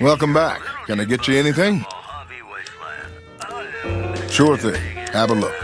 Welcome back. Can I get you anything? Sure thing. Have a look.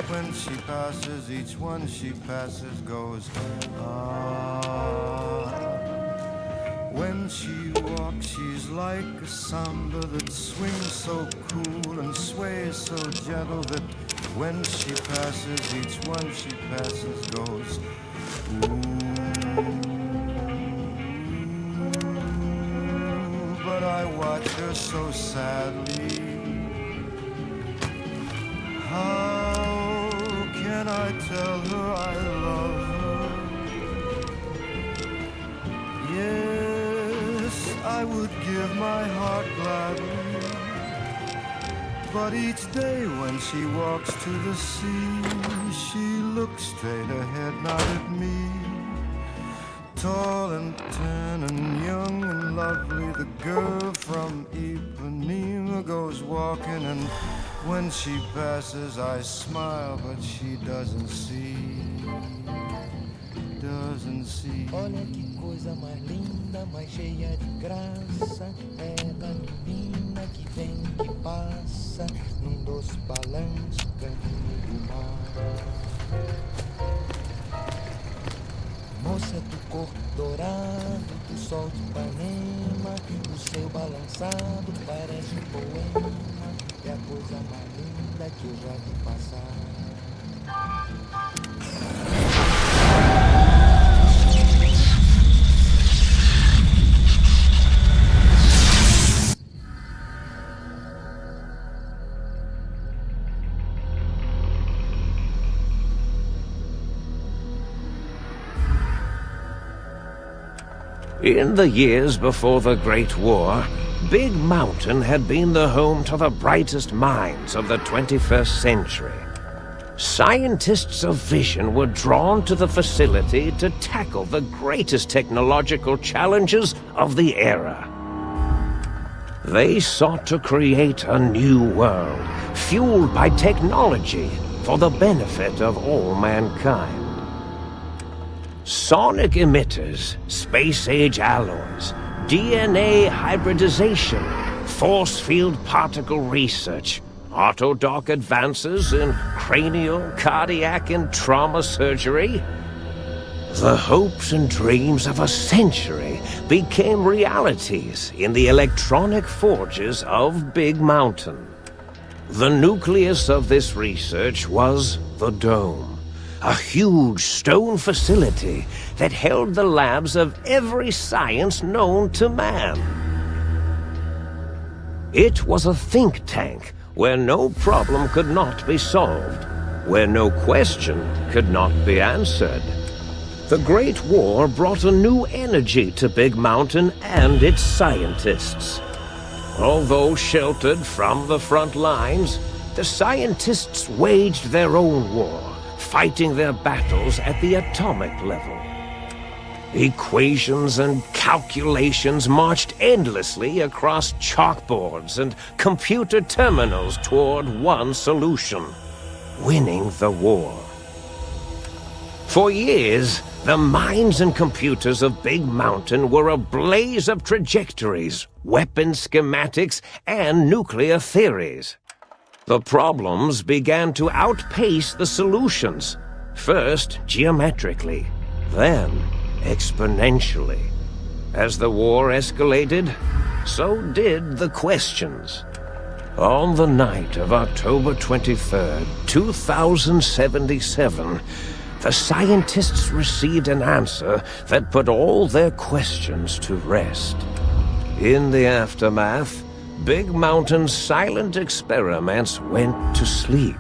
When she passes, each one she passes goes, ah. When she walks, she's like a samba that swings so cool and sways so gentle that when she passes, each one she passes goes, ooh. But I watch her so sadly. How can I tell her I love her? I would give my heart gladly. But each day when she walks to the sea, she looks straight ahead, not at me. Tall and tan and young and lovely, the girl from Ipanema goes walking, and when she passes I smile, but she doesn't see. Olha que coisa mais linda, mais cheia de graça. Ela menina que vem, que passa, num doce balanço, caminho do mar. Moça do corpo dourado, do sol de Ipanema, o seu balançado parece um poema. É a coisa mais linda que eu já vi passar. In the years before the Great War, Big Mountain had been the home to the brightest minds of the 21st century. Scientists of vision were drawn to the facility to tackle the greatest technological challenges of the era. They sought to create a new world, fueled by technology for the benefit of all mankind. Sonic emitters, space-age alloys, DNA hybridization, force field particle research, autodoc advances in cranial, cardiac, and trauma surgery. The hopes and dreams of a century became realities in the electronic forges of Big Mountain. The nucleus of this research was the Dome. A huge stone facility that held the labs of every science known to man. It was a think tank where no problem could not be solved, where no question could not be answered. The Great War brought a new energy to Big Mountain and its scientists. Although sheltered from the front lines, the scientists waged their own war, fighting their battles at the atomic level. Equations and calculations marched endlessly across chalkboards and computer terminals toward one solution: winning the war. For years, the minds and computers of Big Mountain were a blaze of trajectories, weapon schematics, and nuclear theories. The problems began to outpace the solutions, first geometrically, then exponentially. As the war escalated, so did the questions. On the night of October 23rd, 2077, the scientists received an answer that put all their questions to rest. In the aftermath, Big Mountain's silent experiments went to sleep,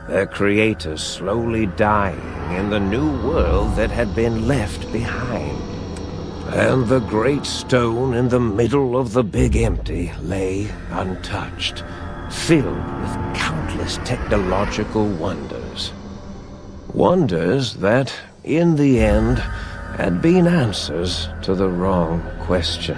their creators slowly dying in the new world that had been left behind. And the great stone in the middle of the Big Empty lay untouched, filled with countless technological wonders. Wonders that, in the end, had been answers to the wrong question.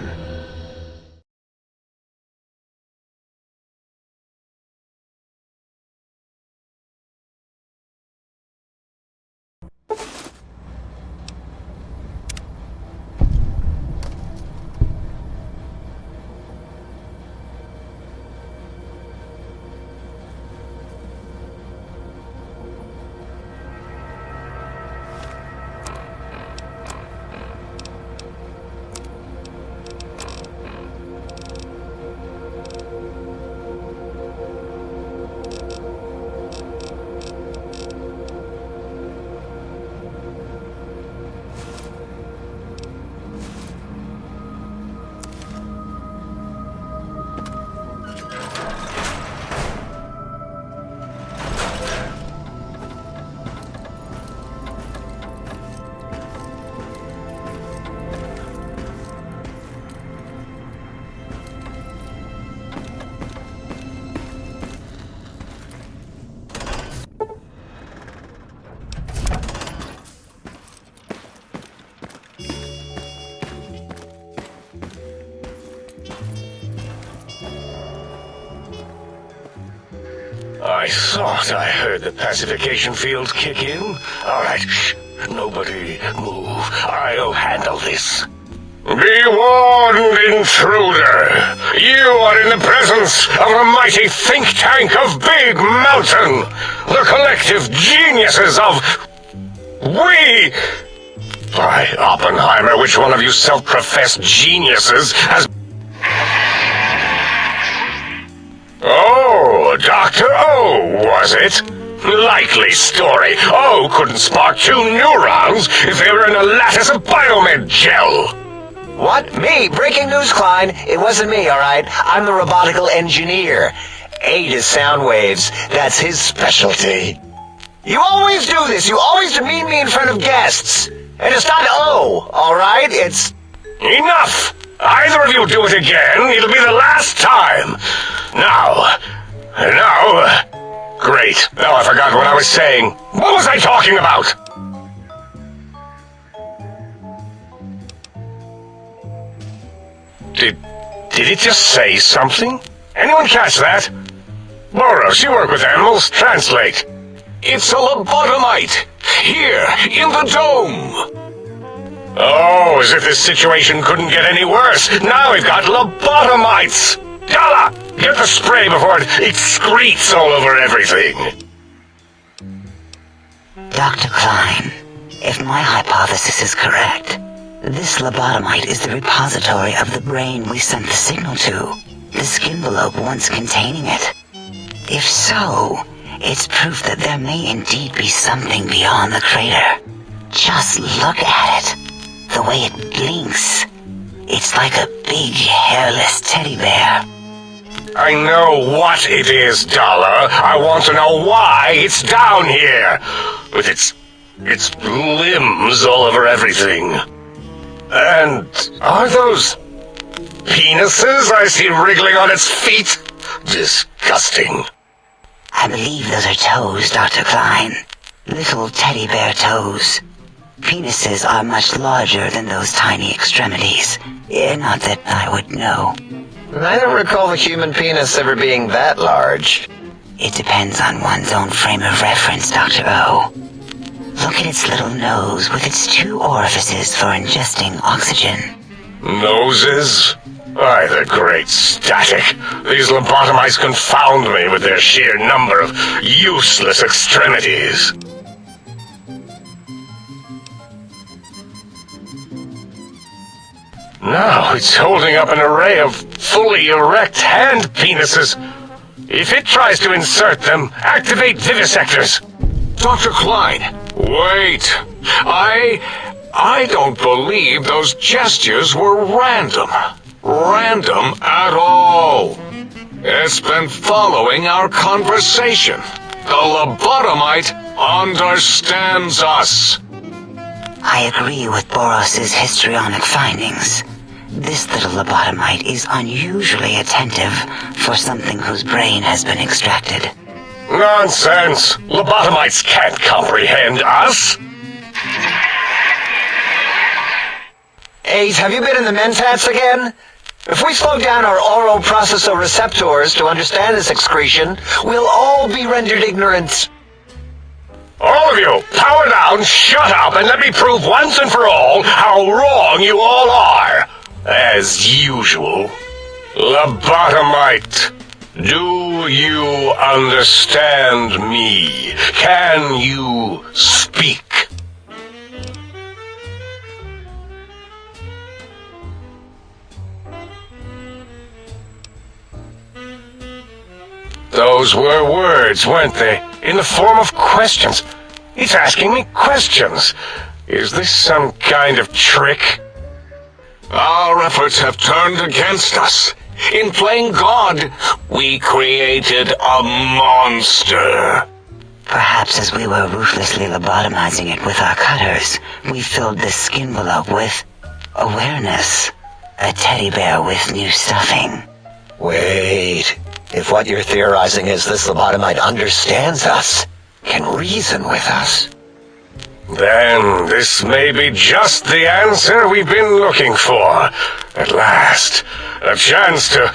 I thought I heard the pacification field kick in. All right, shh. Nobody move. I'll handle this. Be warned, intruder. You are in the presence of a mighty think tank of Big Mountain. The collective geniuses of... We... By Oppenheimer, which one of you self-professed geniuses has... Oh, Dr. O, was it? Likely story. O couldn't spark 2 neurons if they were in a lattice of biomed gel. What? Me? Breaking news, Klein. It wasn't me, all right? I'm the robotical engineer. A to sound waves. That's his specialty. You always do this. You always demean me in front of guests. And it's not O, all right? It's... Enough! Either of you do it again, it'll be the last time. Now... Great. Now I forgot what I was saying. What was I talking about? Did it just say something? Anyone catch that? Boros, you work with animals. Translate. It's a lobotomite. Here, in the dome. Oh, as if this situation couldn't get any worse. Now we've got lobotomites. Gala, get the spray before it excretes all over everything. Dr. Klein, if my hypothesis is correct, this lobotomite is the repository of the brain we sent the signal to, the skin envelope once containing it. If so, it's proof that there may indeed be something beyond the crater. Just look at it. The way it blinks. It's like a big, hairless teddy bear. I know what it is, Dollar. I want to know why it's down here. With its limbs all over everything. And are those penises I see wriggling on its feet? Disgusting. I believe those are toes, Dr. Klein. Little teddy bear toes. Penises are much larger than those tiny extremities. Not that I would know. I don't recall the human penis ever being that large. It depends on one's own frame of reference, Dr. O. Look at its little nose with its 2 orifices for ingesting oxygen. Noses? Why, the great static. These lobotomites confound me with their sheer number of useless extremities. Now it's holding up an array of fully erect hand penises. If it tries to insert them, activate vivisectors. Dr. Klein, wait. I don't believe those gestures were random. Random at all. It's been following our conversation. The lobotomite understands us. I agree with Boros's histrionic findings. This little lobotomite is unusually attentive for something whose brain has been extracted. Nonsense! Lobotomites can't comprehend us! 8, have you been in the mentats again? If we slow down our oral processoreceptors to understand this excretion, we'll all be rendered ignorant. All of you, power down, shut up, and let me prove once and for all how wrong you all are. As usual. Lobotomite, do you understand me? Can you speak? Those were words, weren't they? In the form of questions. It's asking me questions. Is this some kind of trick? Our efforts have turned against us. In playing God, we created a monster. Perhaps as we were ruthlessly lobotomizing it with our cutters, we filled the skin envelope with awareness. A teddy bear with new stuffing. Wait. If what you're theorizing is this lobotomite understands us, can reason with us, then this may be just the answer we've been looking for. At last, a chance to...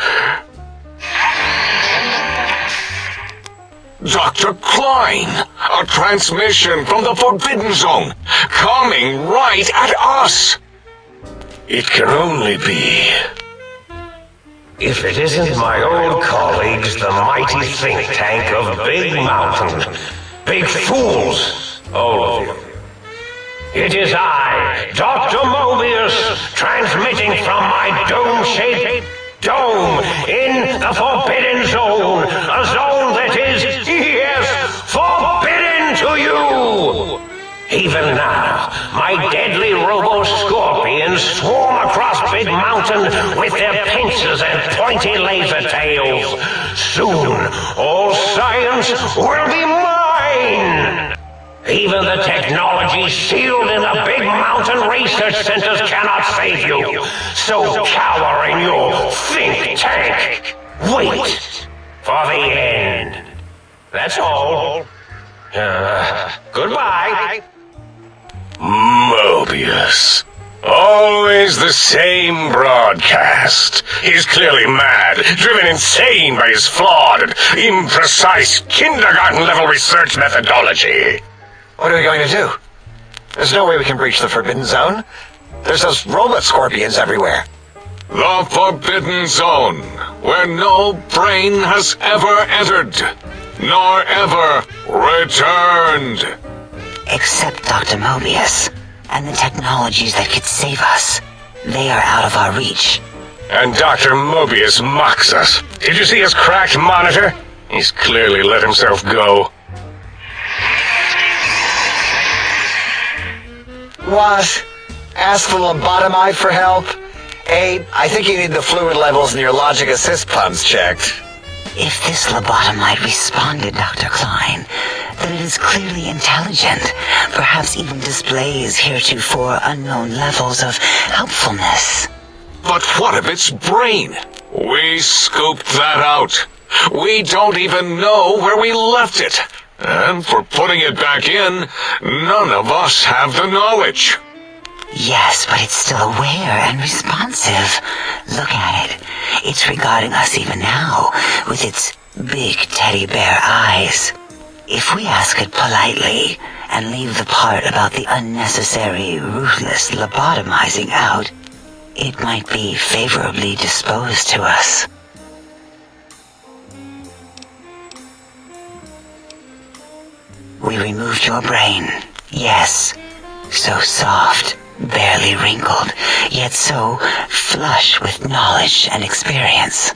Dr. Klein! A transmission from the Forbidden Zone, coming right at us! It can only be. If it isn't my old colleagues, the mighty think tank of Big Mountain. Big fools, all of you. It is I, Dr. Mobius, transmitting from my dome-shaped dome in the Forbidden Zone. A zone that is, yes, forbidden to you! Even now, my deadly robo-scorpions swarm across Big Mountain with their pincers and pointy laser tails. Soon, all science will be mine! Even the technology sealed in the Big Mountain research centers cannot save you. So cower in your think tank. Wait for the end. That's all. Goodbye. Mobius. Always the same broadcast. He's clearly mad, driven insane by his flawed and imprecise kindergarten-level research methodology. What are we going to do? There's no way we can breach the Forbidden Zone. There's those robot scorpions everywhere. The Forbidden Zone, where no brain has ever entered, nor ever returned. Except Dr. Mobius and the technologies that could save us. They are out of our reach. And Dr. Mobius mocks us. Did you see his cracked monitor? He's clearly let himself go. What? Ask the lobotomite for help? I think you need the fluid levels in your logic assist pumps checked. If this lobotomite responded, Dr. Klein, then it is clearly intelligent, perhaps even displays heretofore unknown levels of helpfulness. But what of its brain? We scooped that out. We don't even know where we left it. And for putting it back in, none of us have the knowledge. Yes, but it's still aware and responsive. Look at it. It's regarding us even now, with its big teddy bear eyes. If we ask it politely, and leave the part about the unnecessary, ruthless lobotomizing out, it might be favorably disposed to us. We removed your brain, yes. So soft, barely wrinkled, yet so flush with knowledge and experience.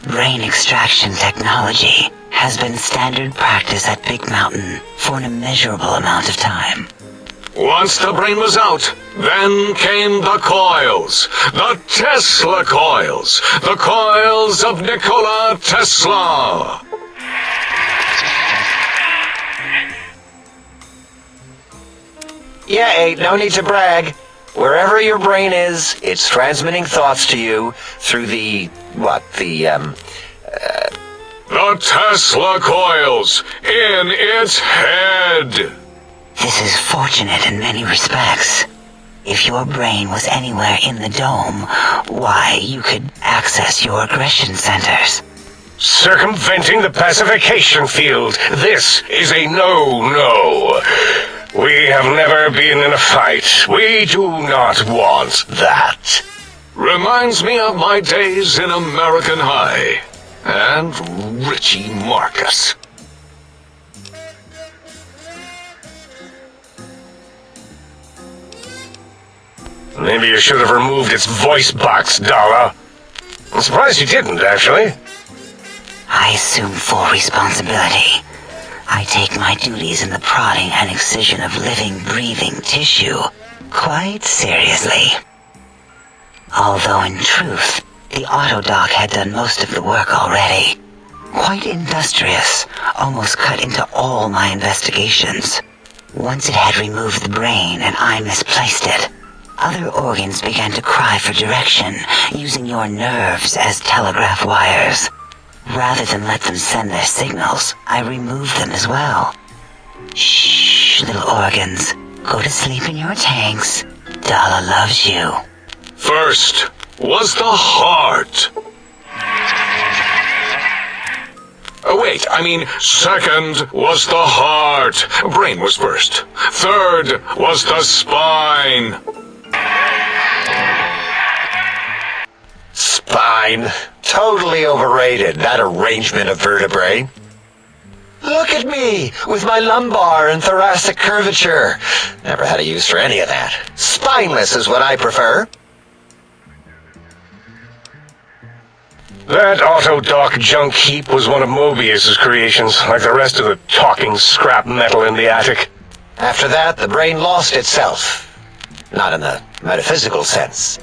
Brain extraction technology has been standard practice at Big Mountain for an immeasurable amount of time. Once the brain was out, then came the coils. The Tesla coils. The coils of Nikola Tesla. Yeah, no need to brag. Wherever your brain is, it's transmitting thoughts to you through the Tesla coils in its head. This is fortunate in many respects. If your brain was anywhere in the dome, why, you could access your aggression centers. Circumventing the pacification field. This is a no-no. We have never been in a fight. We do not want that. Reminds me of my days in American High. And Richie Marcus. Maybe you should have removed its voice box, Dala. I'm surprised you didn't, actually. I assume full responsibility. I take my duties in the prodding and excision of living, breathing tissue quite seriously. Although in truth, the Autodoc had done most of the work already. Quite industrious, almost cut into all my investigations. Once it had removed the brain and I misplaced it, other organs began to cry for direction, using your nerves as telegraph wires. Rather than let them send their signals, I removed them as well. Shh, little organs. Go to sleep in your tanks. Dala loves you. First was the heart. Wait, I mean, second was the heart. Brain was first. Third was the spine. Spine. Totally overrated, that arrangement of vertebrae. Look at me, with my lumbar and thoracic curvature. Never had a use for any of that. Spineless is what I prefer. That auto-dock junk heap was one of Mobius's creations, like the rest of the talking scrap metal in the attic. After that, the brain lost itself. Not in the metaphysical sense.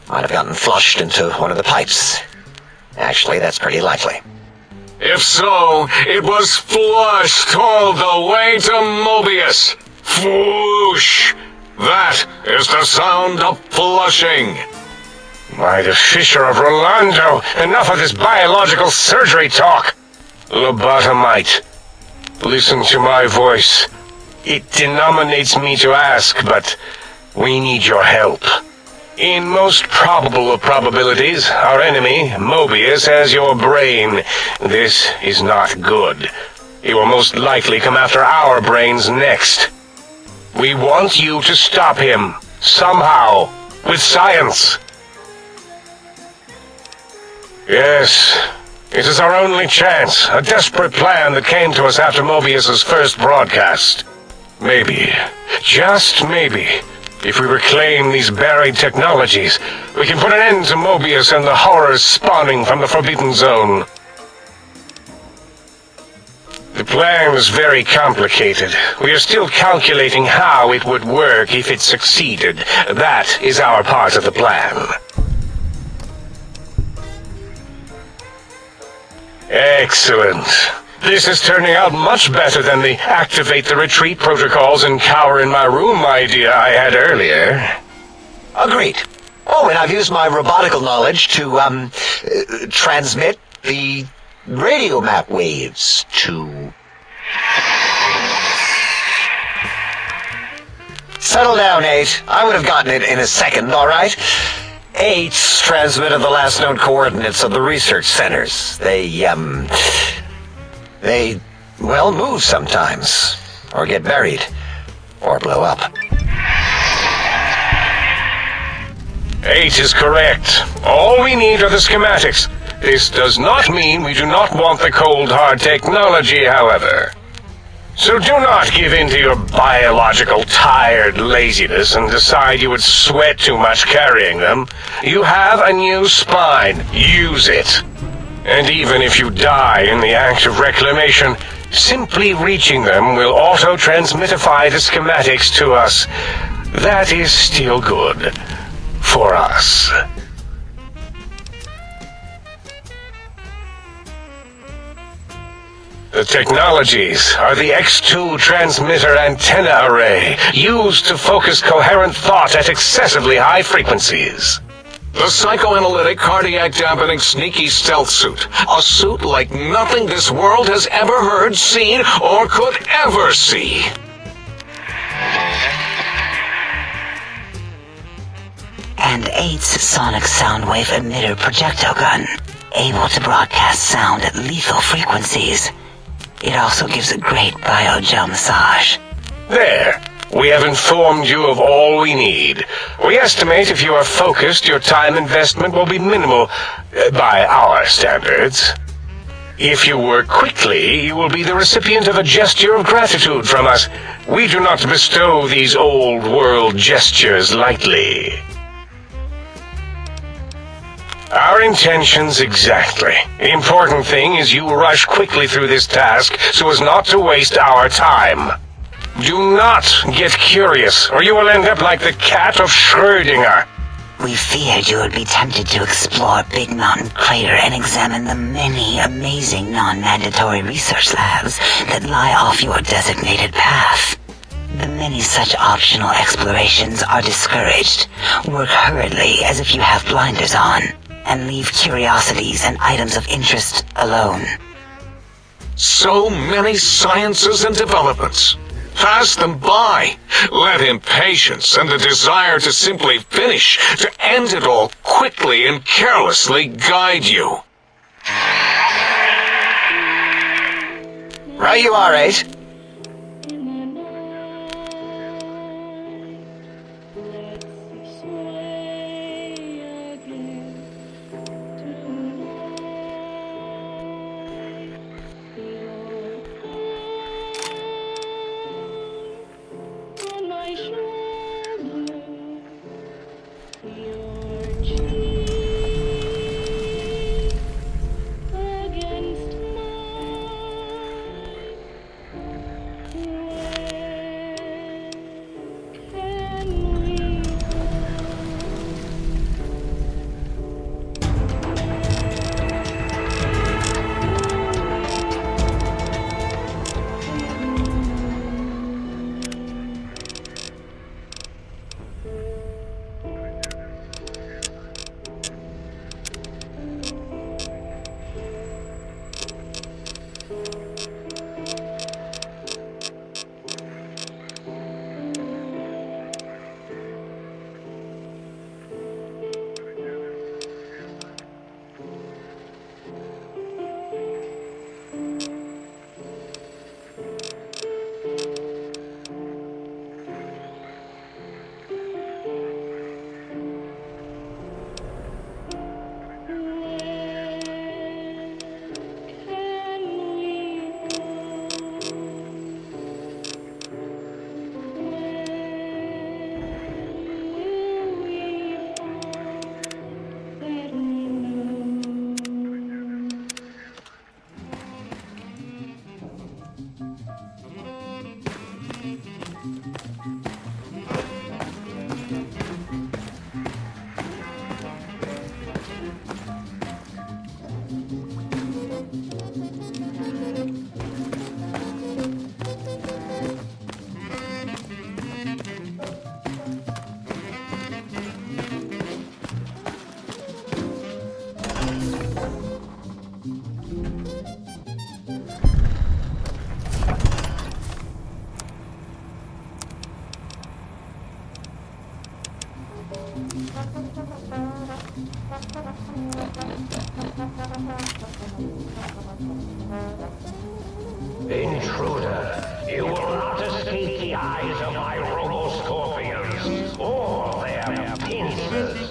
Might have gotten flushed into one of the pipes. Actually, that's pretty likely. If so, it was flushed all the way to Mobius. Flush! That is the sound of flushing. By the Fisher of Rolando, enough of this biological surgery talk. Lobotomite, listen to my voice. It denominates me to ask, but we need your help. In most probable of probabilities, our enemy, Mobius, has your brain. This is not good. He will most likely come after our brains next. We want you to stop him, somehow, with science. Yes, it is our only chance, a desperate plan that came to us after Mobius's first broadcast. Maybe, just maybe, if we reclaim these buried technologies, we can put an end to Mobius and the horrors spawning from the Forbidden Zone. The plan is very complicated. We are still calculating how it would work if it succeeded. That is our part of the plan. Excellent. This is turning out much better than the activate the retreat protocols and cower in my room idea I had earlier. Agreed. Oh, and I've used my robotical knowledge to, transmit the radio map waves to... Settle down, 8. I would have gotten it in a second, all right? 8's transmitted the last known coordinates of the research centers. They, well, move sometimes. Or get buried. Or blow up. 8 is correct. All we need are the schematics. This does not mean we do not want the cold hard technology, however. So do not give in to your biological tired laziness and decide you would sweat too much carrying them. You have a new spine. Use it. And even if you die in the act of reclamation, simply reaching them will auto-transmitify the schematics to us. That is still good. For us. The technologies are the X2 transmitter antenna array, used to focus coherent thought at excessively high frequencies. The psychoanalytic, cardiac dampening, sneaky stealth suit. A suit like nothing this world has ever heard, seen, or could ever see. And 8's sonic soundwave emitter projectile gun, able to broadcast sound at lethal frequencies. It also gives a great biogel massage. There. We have informed you of all we need. We estimate if you are focused, your time investment will be minimal, by our standards. If you work quickly, you will be the recipient of a gesture of gratitude from us. We do not bestow these old-world gestures lightly. Our intentions exactly. The important thing is you rush quickly through this task so as not to waste our time. Do not get curious, or you will end up like the cat of Schrödinger. We feared you would be tempted to explore Big Mountain Crater and examine the many amazing non-mandatory research labs that lie off your designated path. The many such optional explorations are discouraged. Work hurriedly as if you have blinders on, and leave curiosities and items of interest alone. So many sciences and developments. Pass them by. Let impatience and the desire to simply finish, to end it all quickly and carelessly guide you. Right you are, H. Intruder, you will not escape the eyes of my robo-scorpions or their pincers.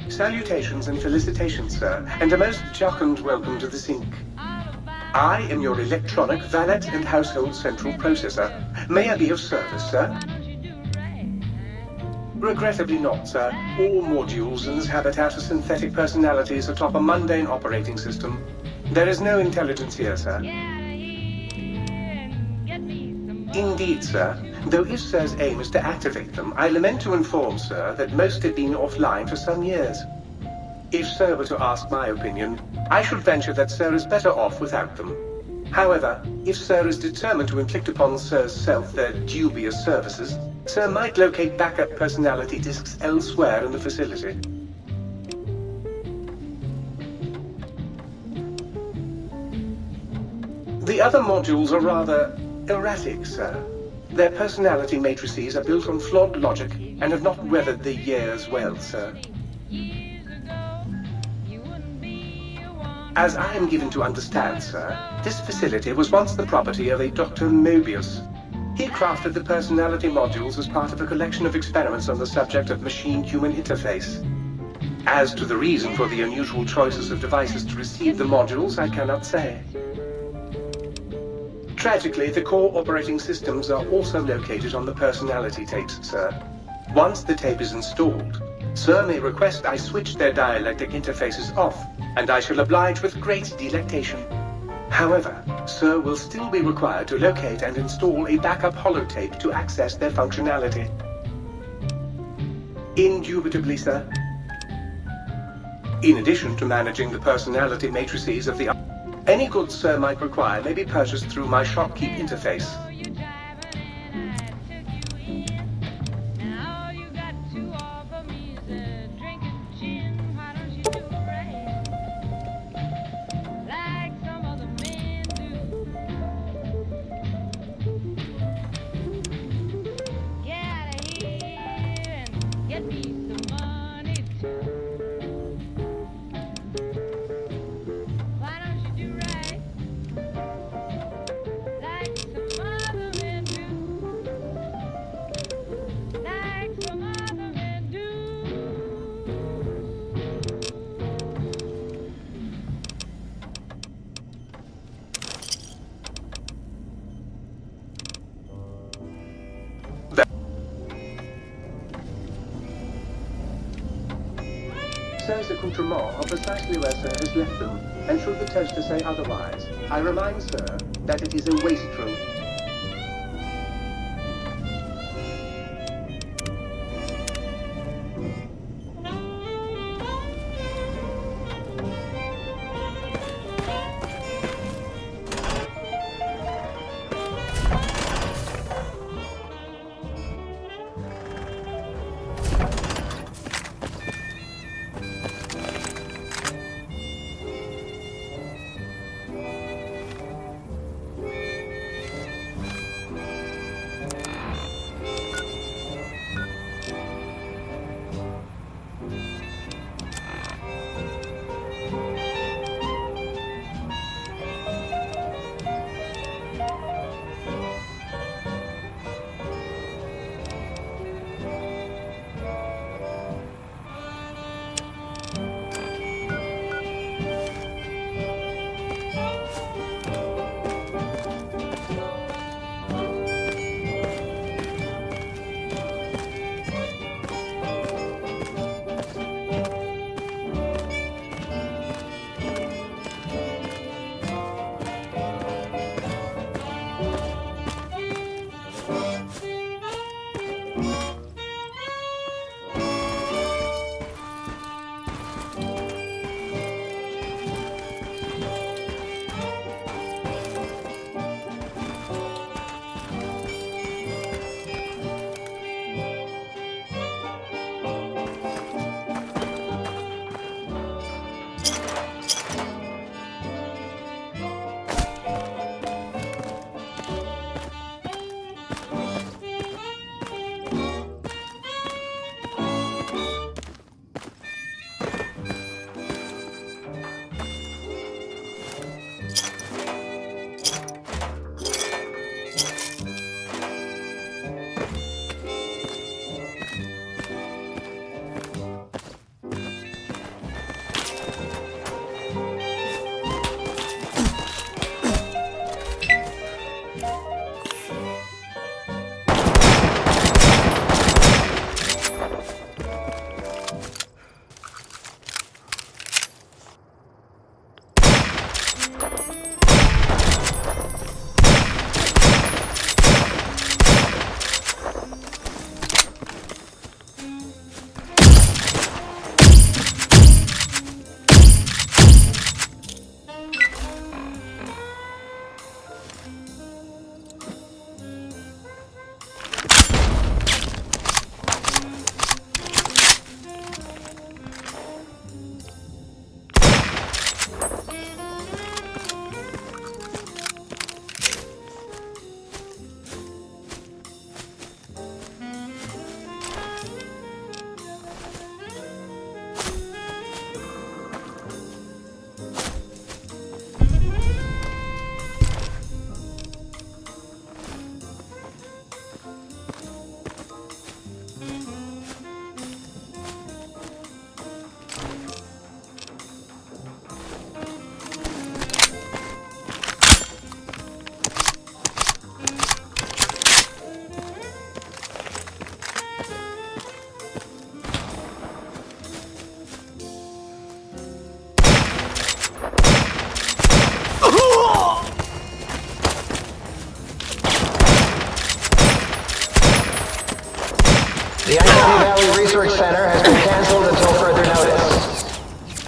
Salutations and felicitations, sir, and a most jocund welcome to the sink. I am your electronic valet and household central processor. May I be of service, sir? Regrettably not, sir. All modules in this habitat are synthetic personalities atop a mundane operating system. There is no intelligence here, sir. Indeed, sir. Though if Sir's aim is to activate them, I lament to inform, sir, that most have been offline for some years. If Sir were to ask my opinion, I should venture that Sir is better off without them. However, if Sir is determined to inflict upon Sir's self their dubious services, Sir might locate backup personality disks elsewhere in the facility. The other modules are rather erratic, sir. Their personality matrices are built on flawed logic and have not weathered the years well, sir. As I am given to understand, sir, this facility was once the property of a Dr. Mobius. He crafted the personality modules as part of a collection of experiments on the subject of machine-human interface. As to the reason for the unusual choices of devices to receive the modules, I cannot say. Tragically, the core operating systems are also located on the personality tapes, sir. Once the tape is installed, Sir may request I switch their dialectic interfaces off, and I shall oblige with great delectation. However, Sir will still be required to locate and install a backup holotape to access their functionality. Indubitably, sir. In addition to managing the personality matrices of the... Any goods Sir might require may be purchased through my shopkeep interface. Sir's accoutrements are precisely where Sir has left them, and should the toaster say otherwise, I remind Sir that it is a wastrel.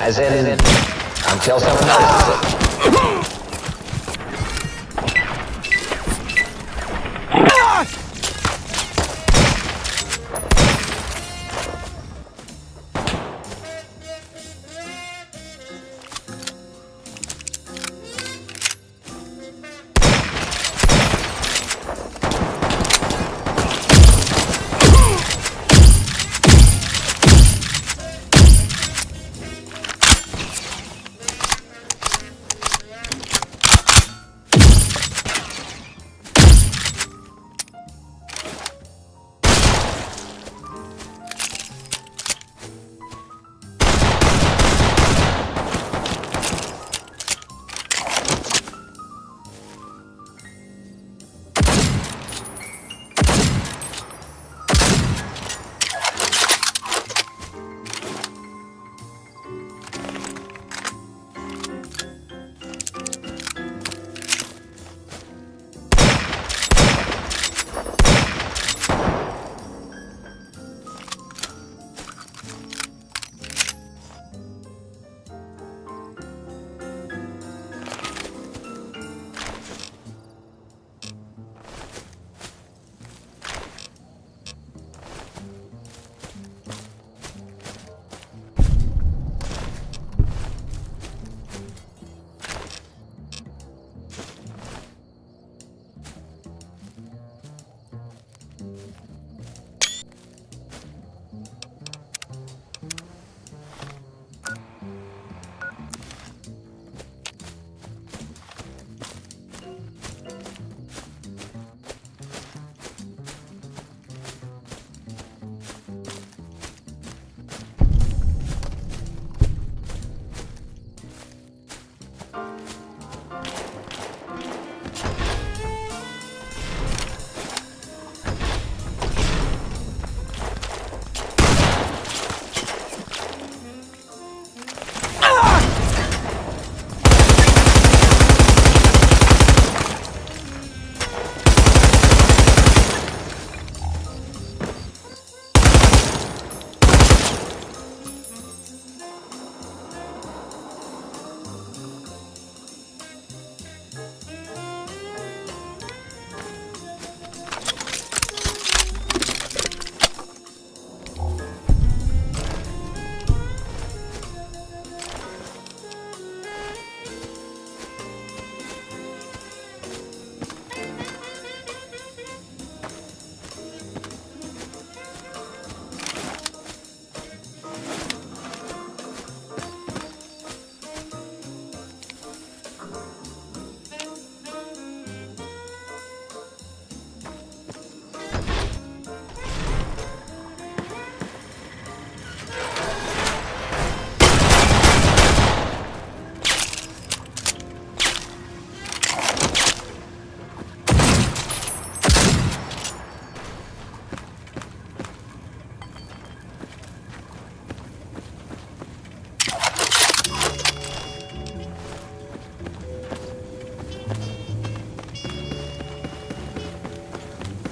As in, until someone notices it.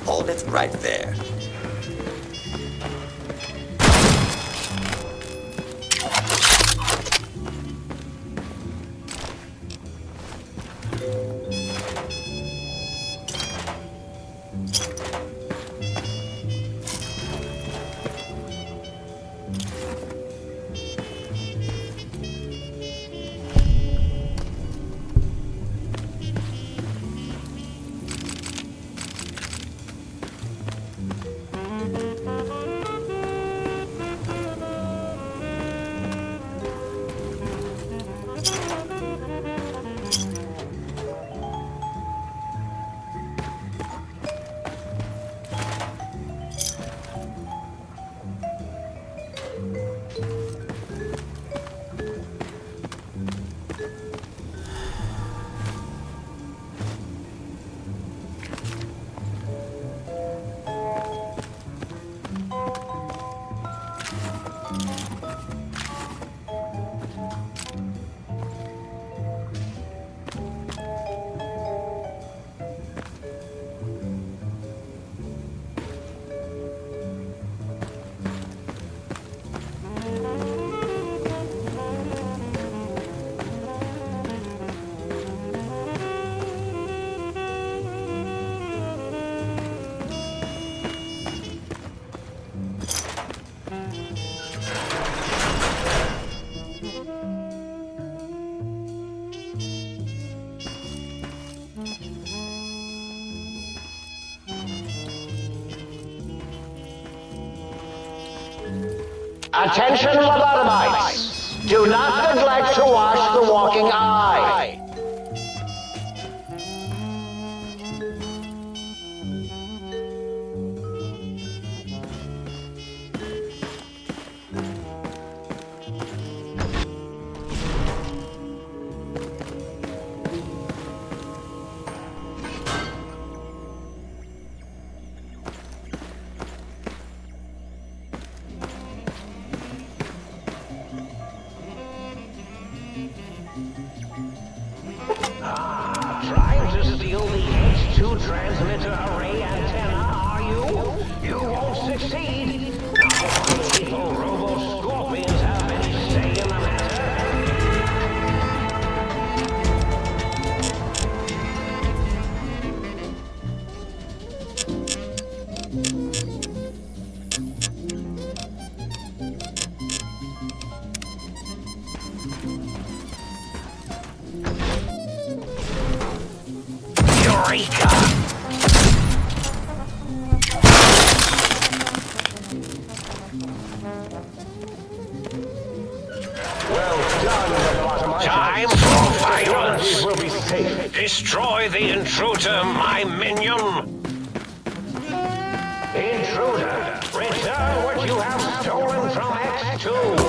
Hold it right there. Attention, lobotomites! Do not neglect to wash the walking eye. Trying to steal the H2 transmitter array antenna, are you? You won't succeed. Not lethal robo-scorpions have any say in the matter. Eureka! Time for violence! Will be safe. Destroy the intruder, my minion! Intruder, return what you have stolen from X2!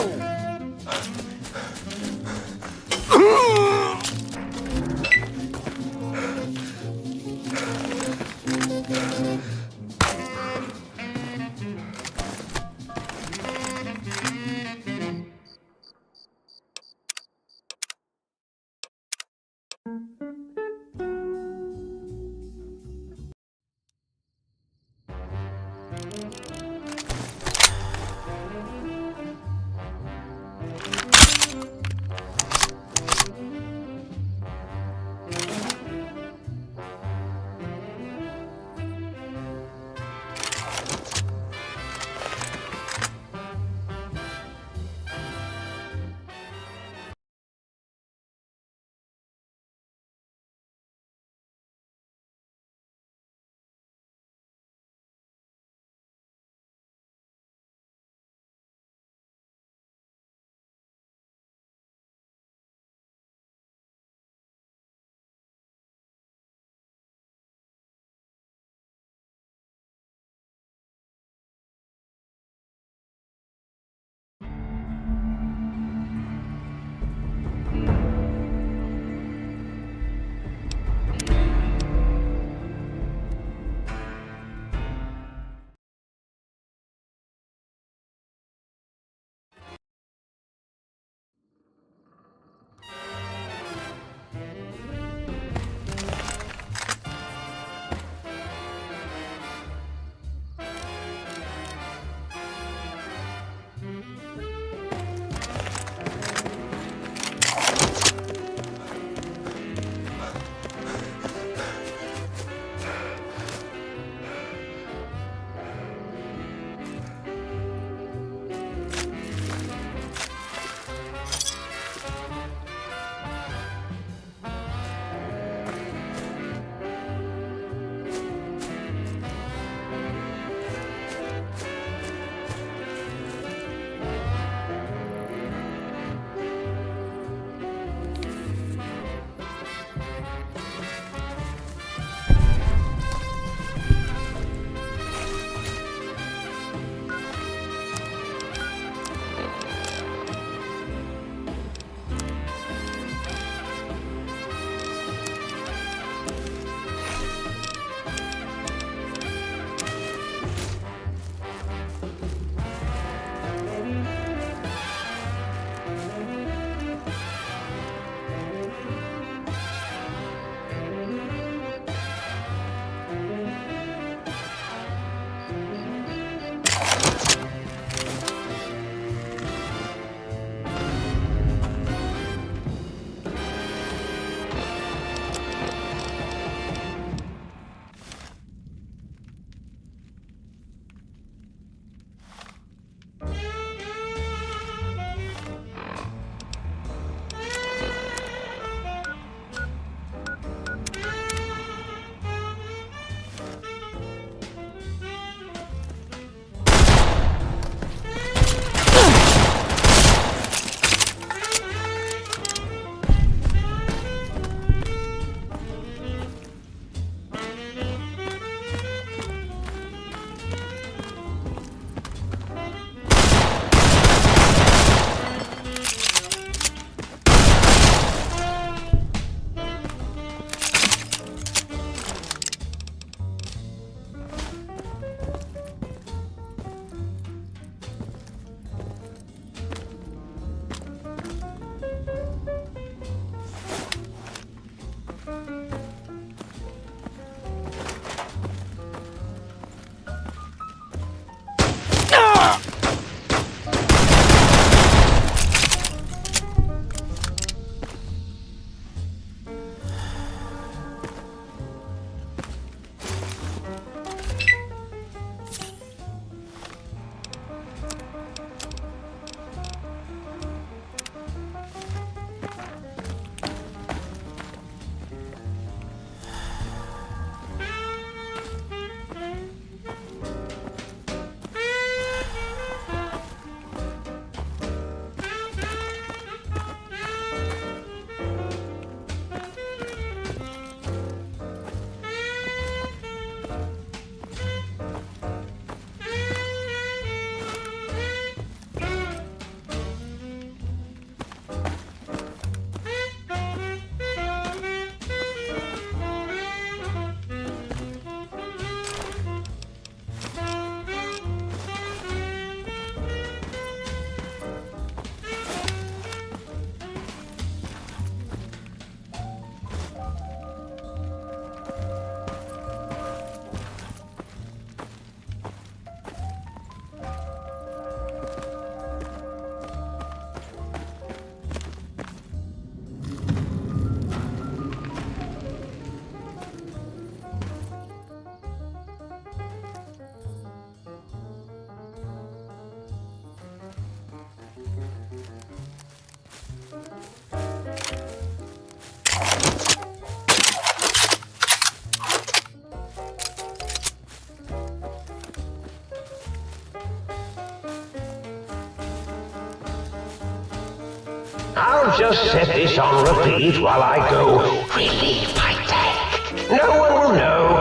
just set this on repeat while I go relieve my tank. No one will know.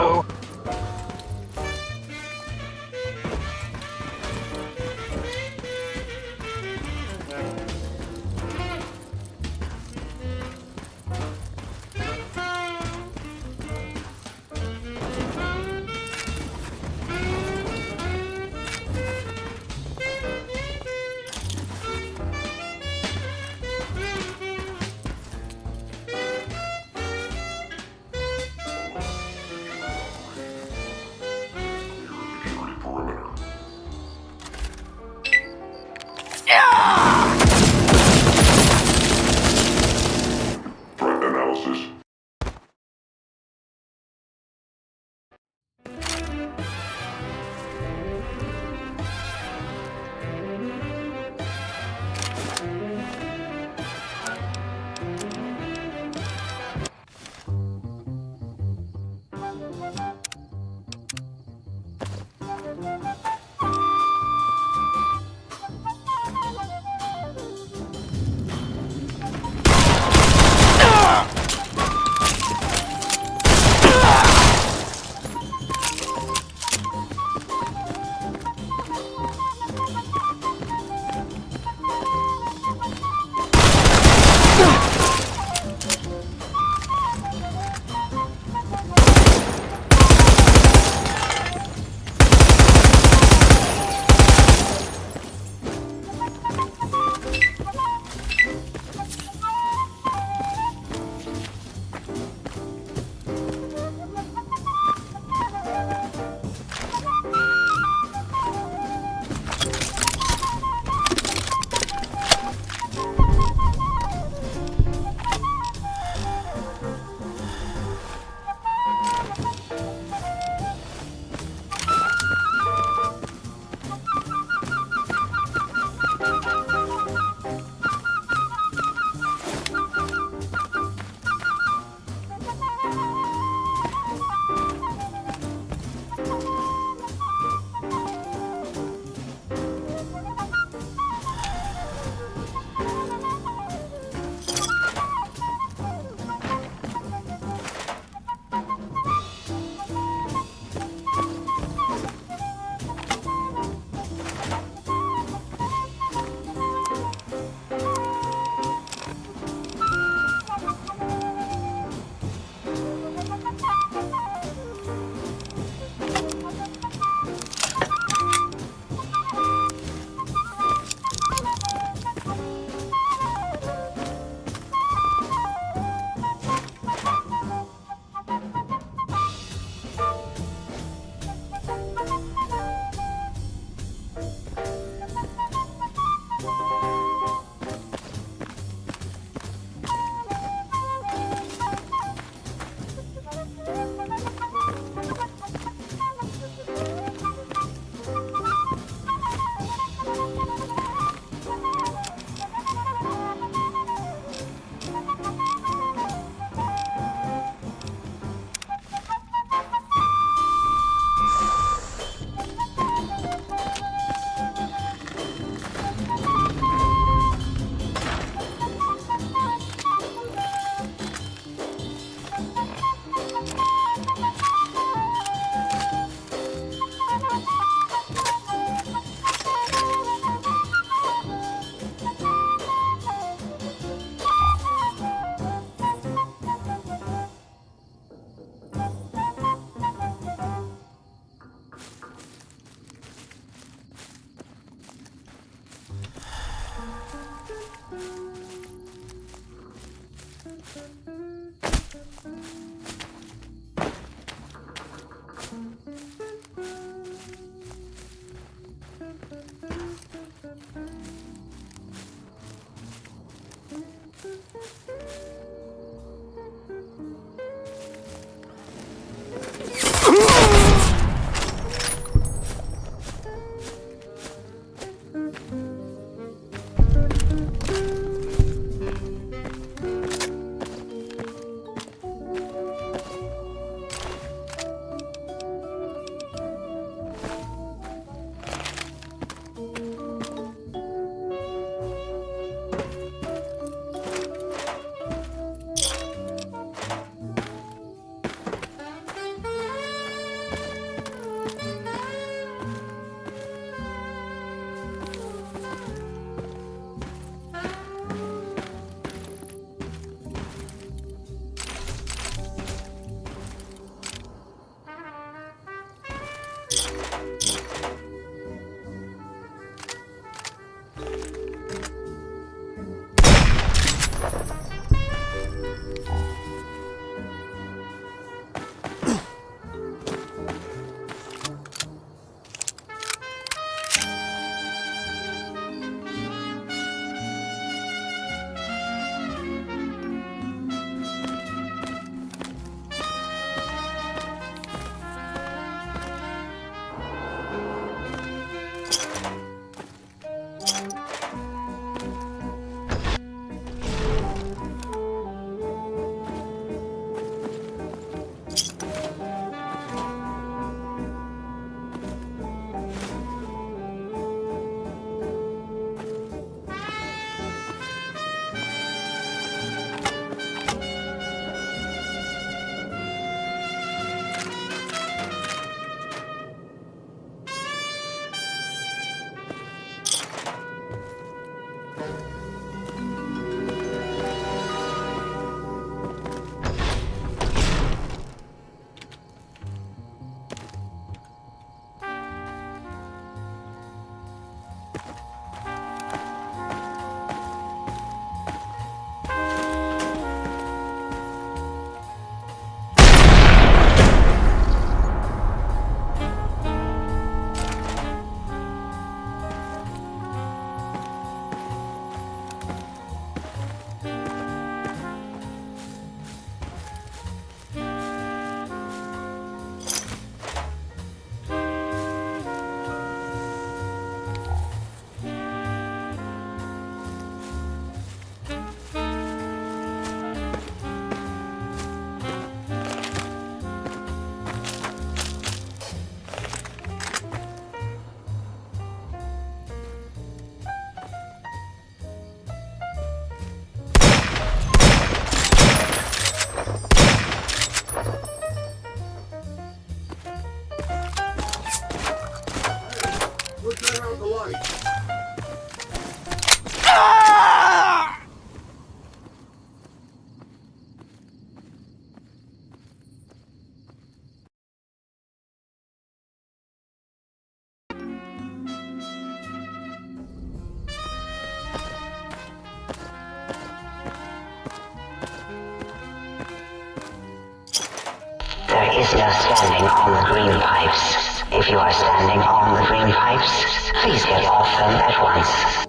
are standing on the green pipes. If you are standing on the green pipes, please get off them at once.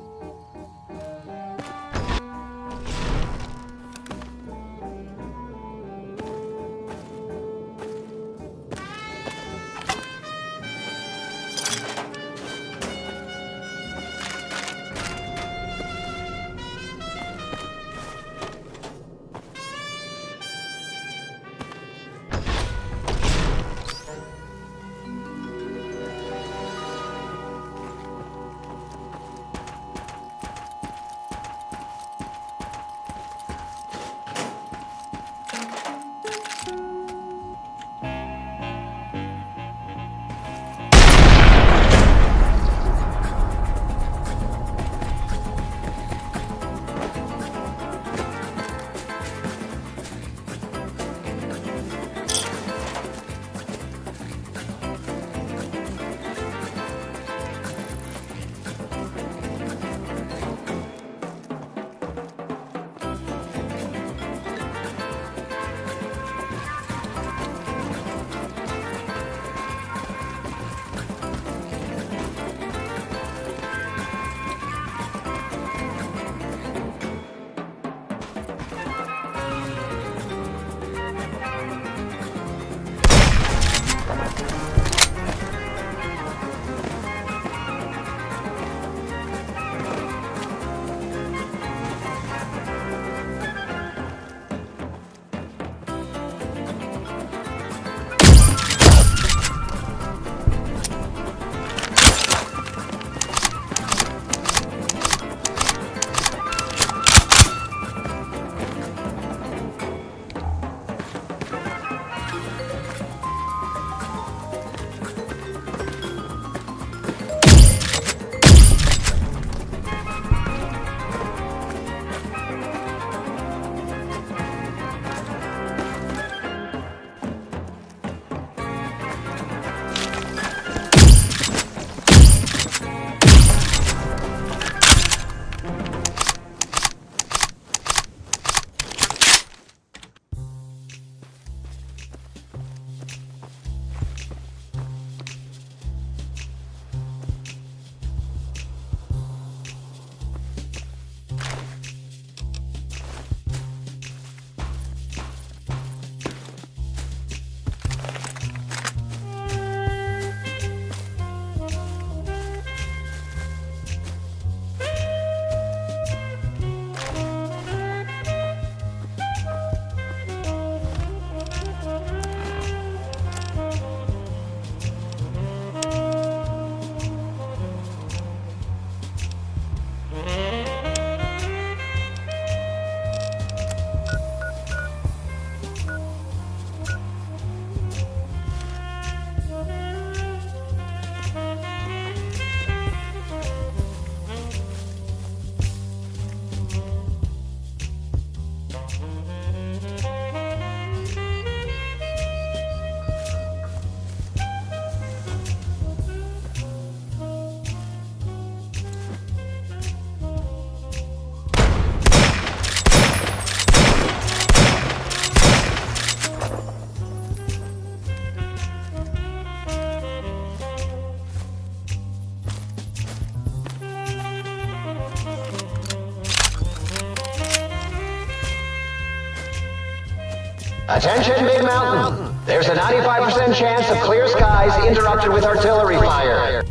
Attention, Big Mountain! There's a 95% chance of clear skies interrupted with artillery fire.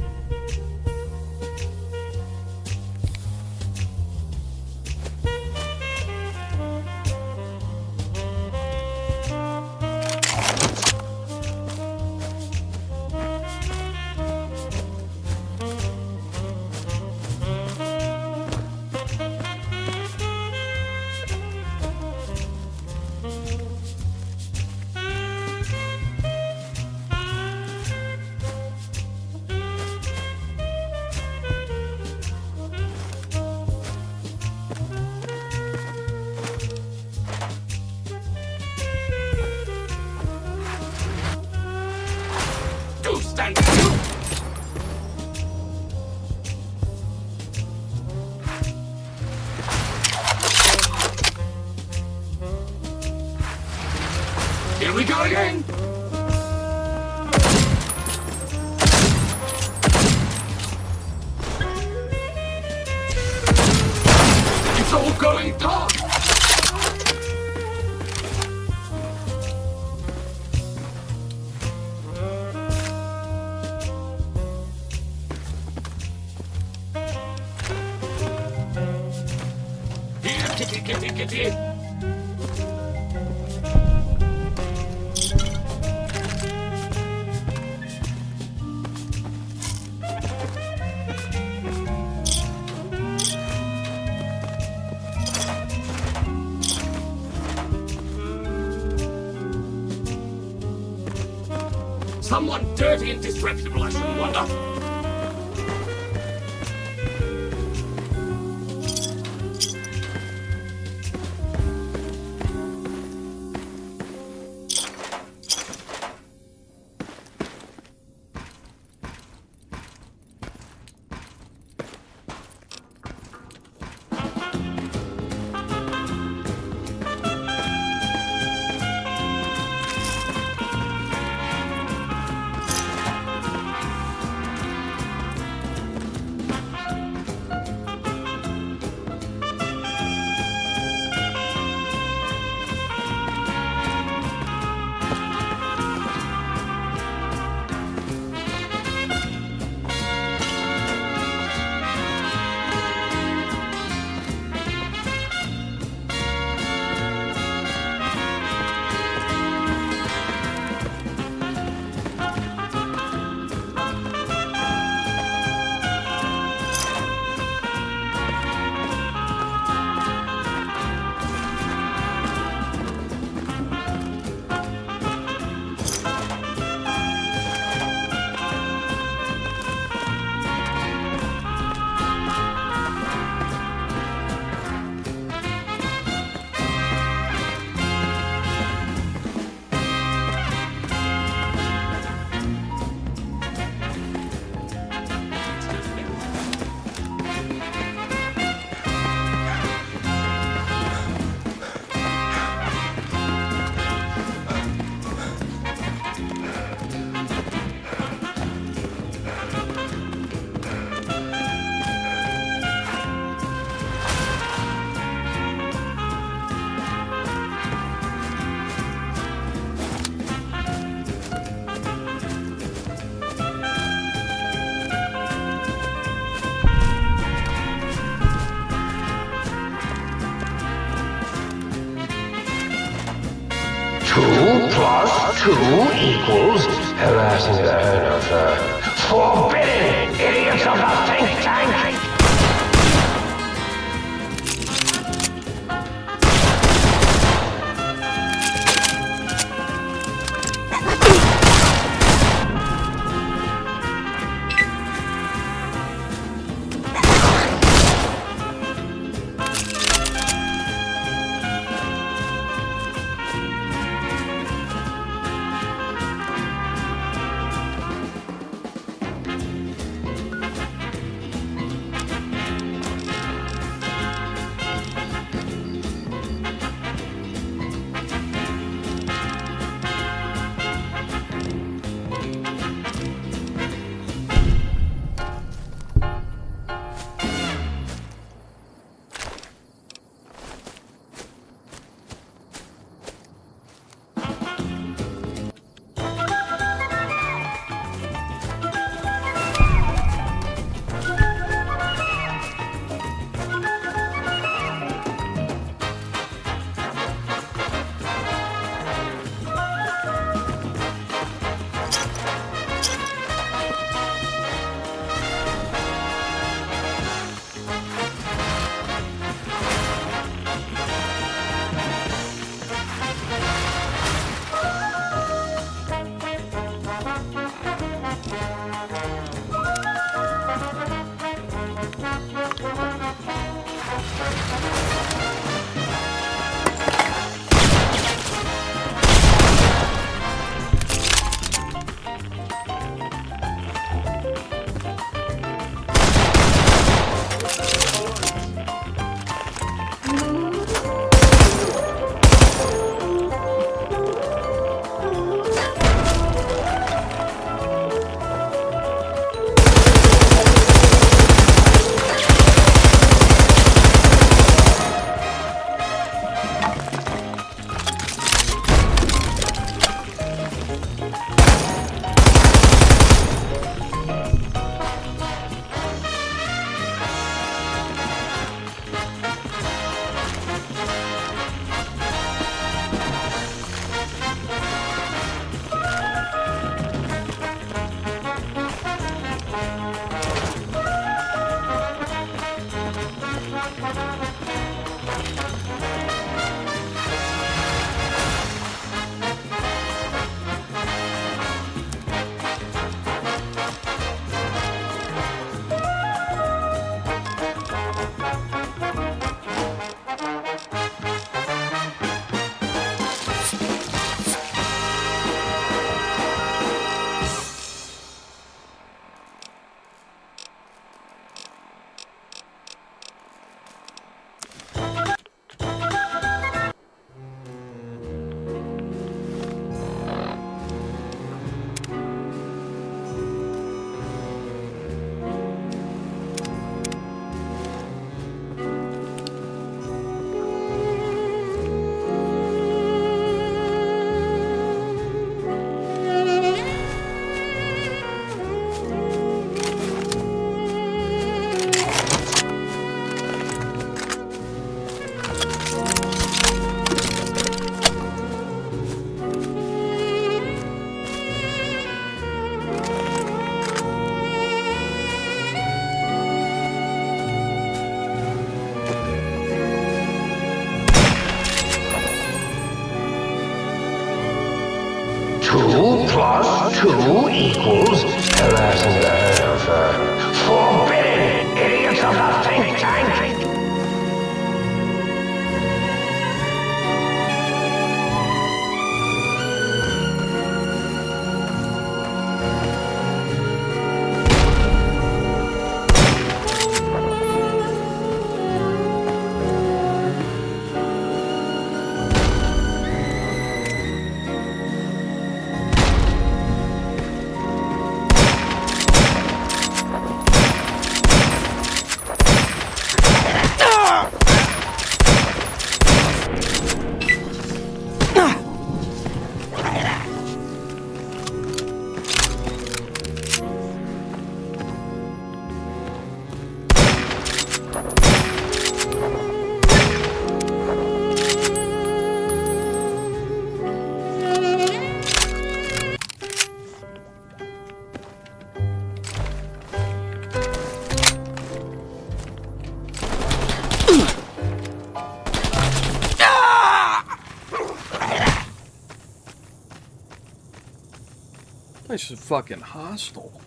Here we go again! executive. Someone dirty and disreputable, I shouldn't wonder. Equals harassing the head of forbidden idiots of the think tank. 2 plus 2 equals... Forbidden, idiots of the think tank! This is fucking hostile.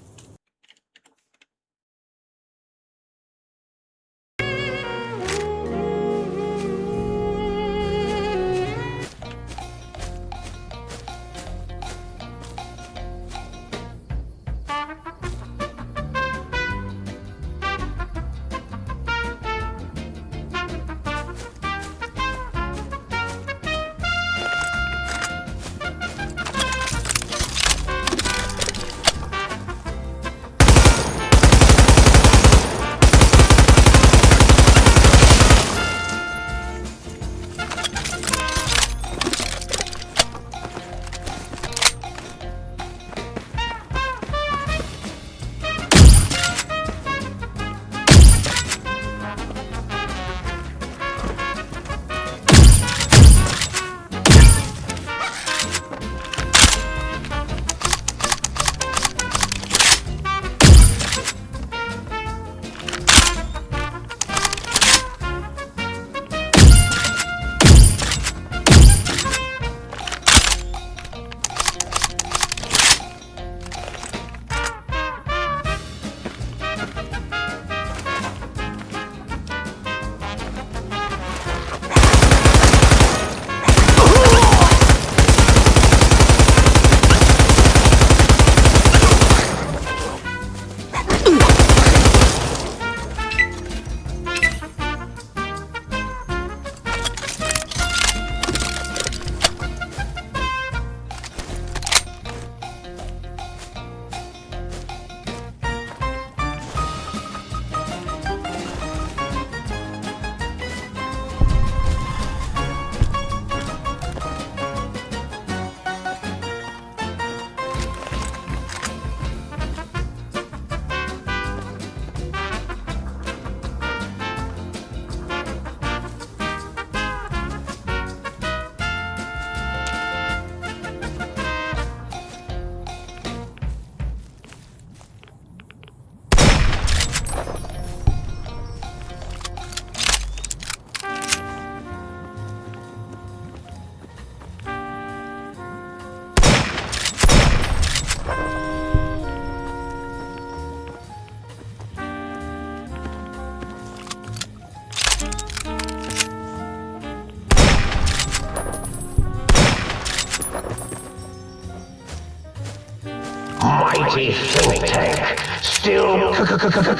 Mighty think tank, still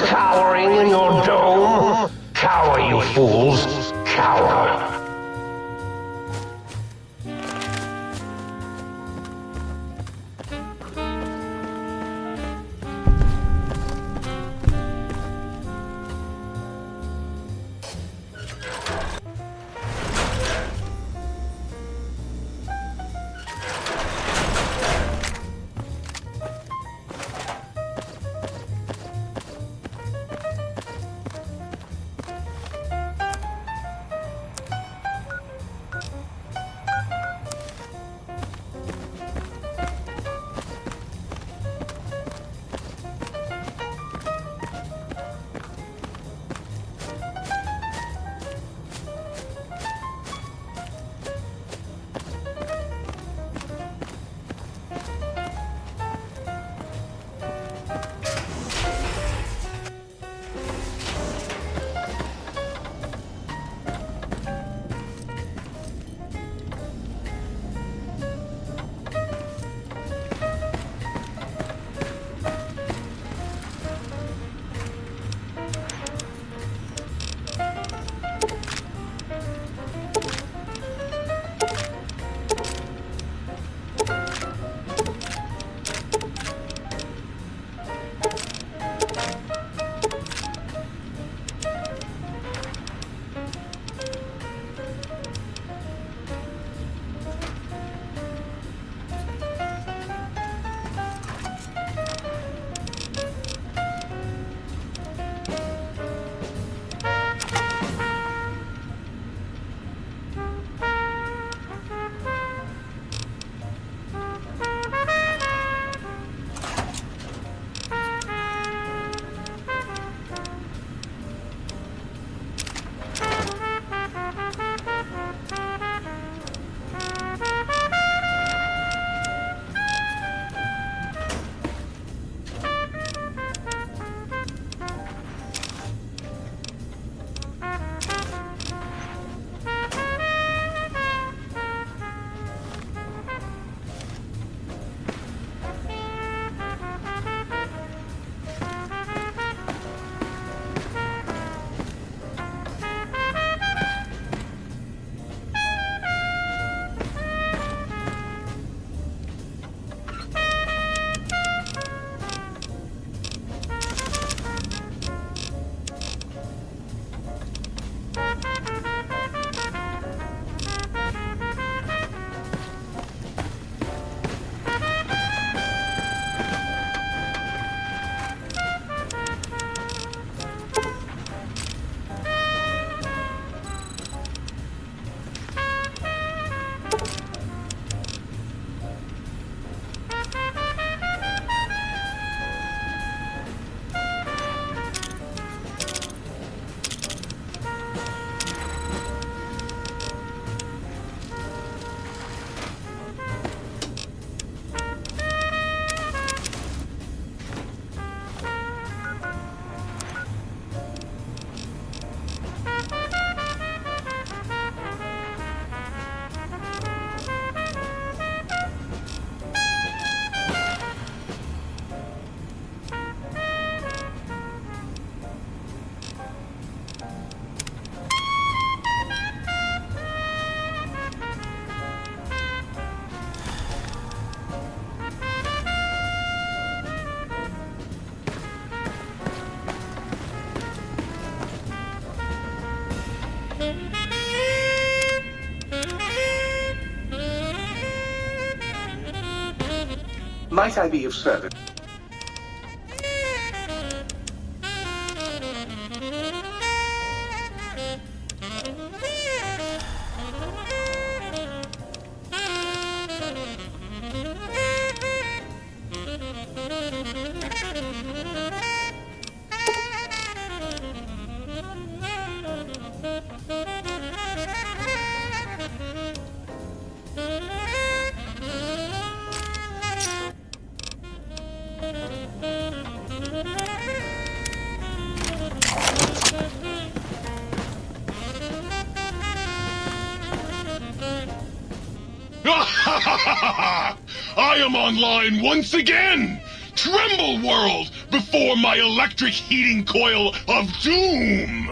cowering in your dome? Cower, you fools, cower. Might I be of service? I am online once again! Tremble, world, before my electric heating coil of doom!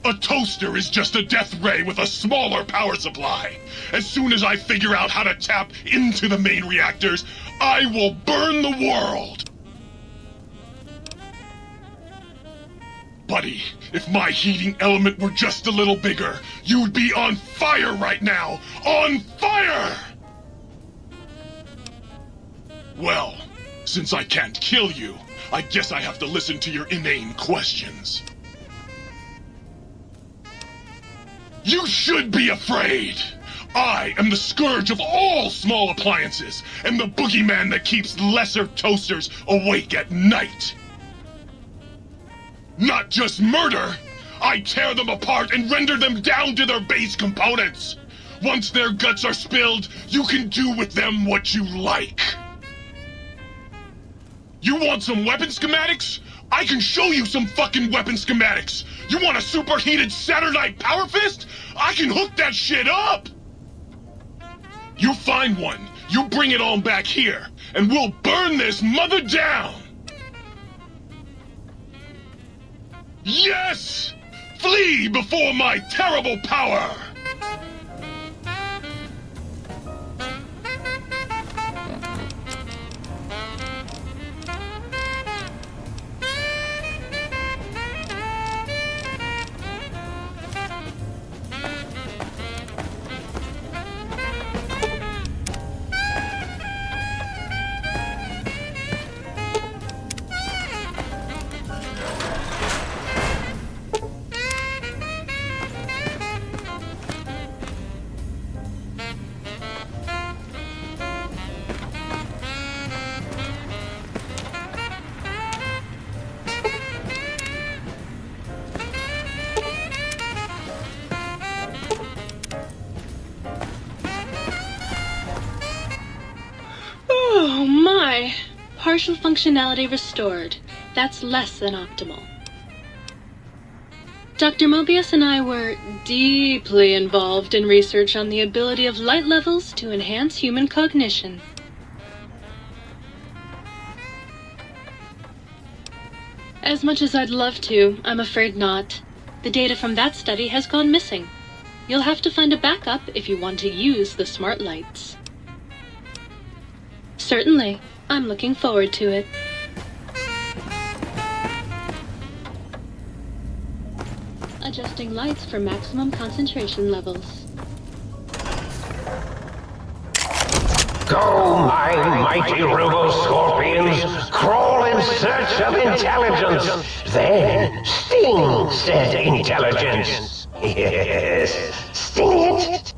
A toaster is just a death ray with a smaller power supply. As soon as I figure out how to tap into the main reactors, I will burn the world! Buddy, if my heating element were just a little bigger, you'd be on fire right now! On fire! Well, since I can't kill you, I guess I have to listen to your inane questions. You should be afraid! I am the scourge of all small appliances, and the boogeyman that keeps lesser toasters awake at night! Not just murder! I tear them apart and render them down to their base components! Once their guts are spilled, you can do with them what you like! You want some weapon schematics? I can show you some fucking weapon schematics! You want a superheated Saturnite power fist? I can hook that shit up! You find one, you bring it on back here, and we'll burn this mother down! Yes! Flee before my terrible power! Oh my! Partial functionality restored. That's less than optimal. Dr. Mobius and I were deeply involved in research on the ability of light levels to enhance human cognition. As much as I'd love to, I'm afraid not. The data from that study has gone missing. You'll have to find a backup if you want to use the smart lights. Certainly. I'm looking forward to it. Adjusting lights for maximum concentration levels. Go, my mighty robo-scorpions! Crawl in search of intelligence! Then sting said intelligence! Yes, sting it!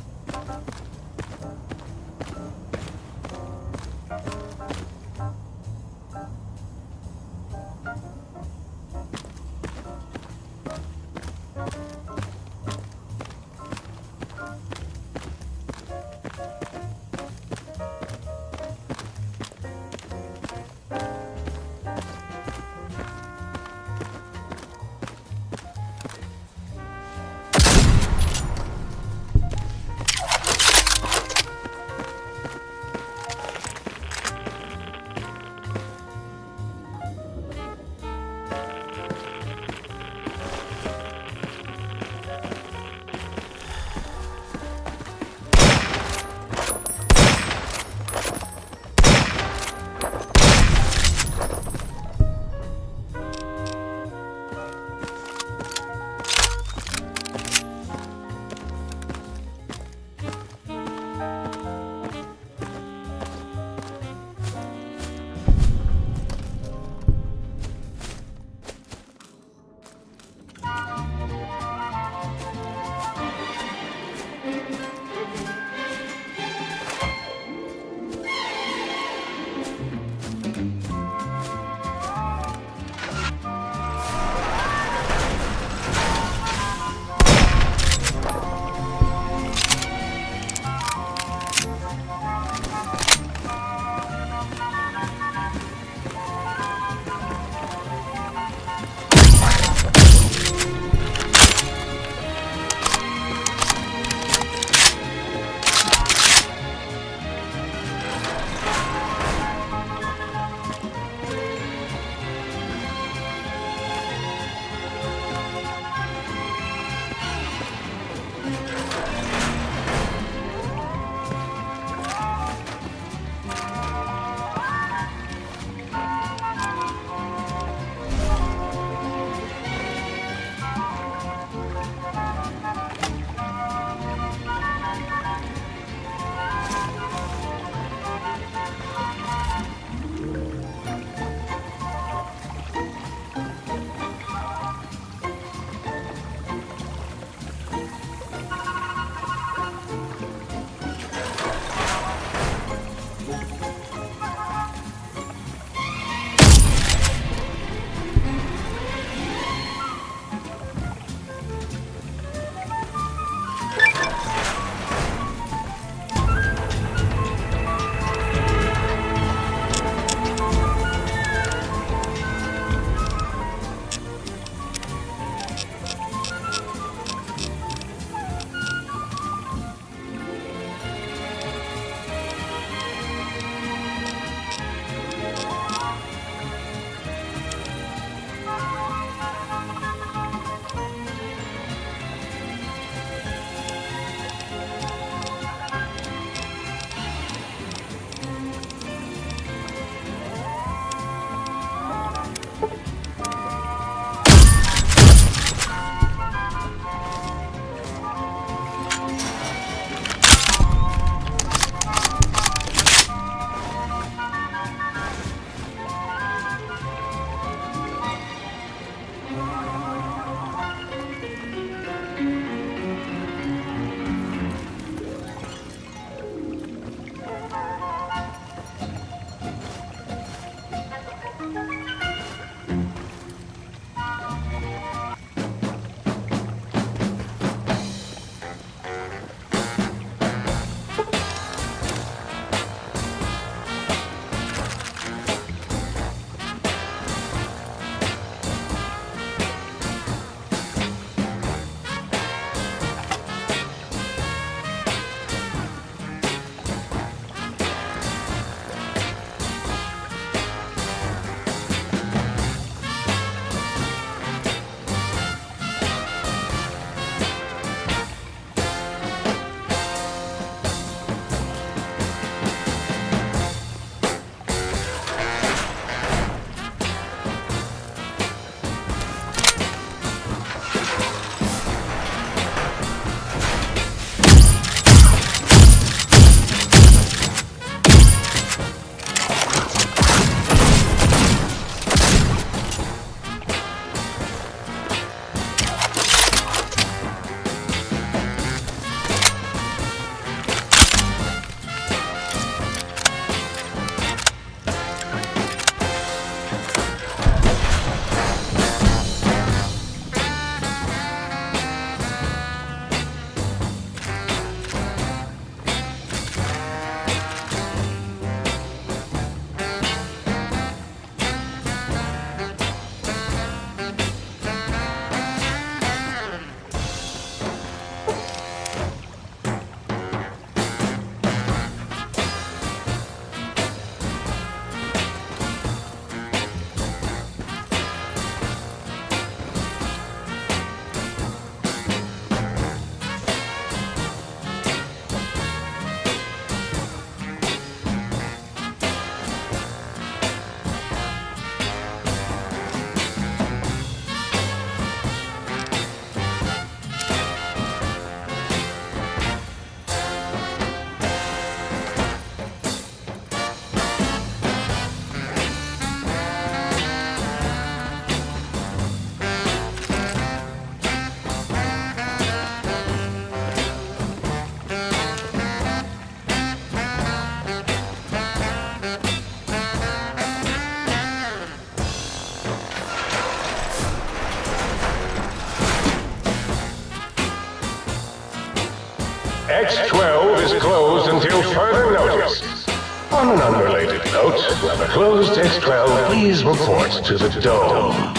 X12 is closed until further notice. On an unrelated note, when the closed X12, please report to the Dome.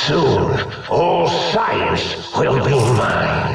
Soon, all science will be mine.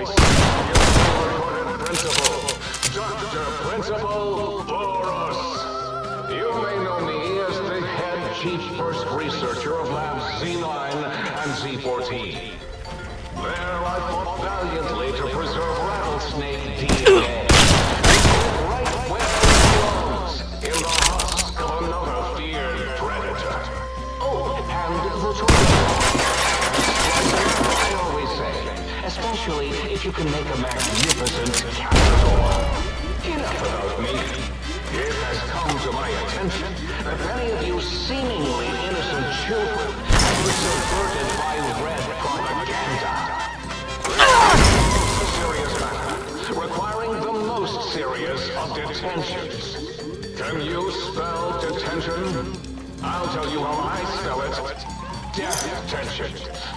voice, your recorded principal, Dr. Principal Boros. You may know me as the head chief first researcher of Labs Z9 and Z14. There I fought valiantly to preserve rattlesnake DNA. Right where it belongs, in the husk of another feared predator. Oh, and the traitor. I always say, especially if you can make a magnificent capsule. Enough about me. It has come to my attention that many of you seemingly innocent children have been subverted by red propaganda. It's a serious matter, requiring the most serious of detentions. Can you spell detention? I'll tell you how I spell it. Death-tension.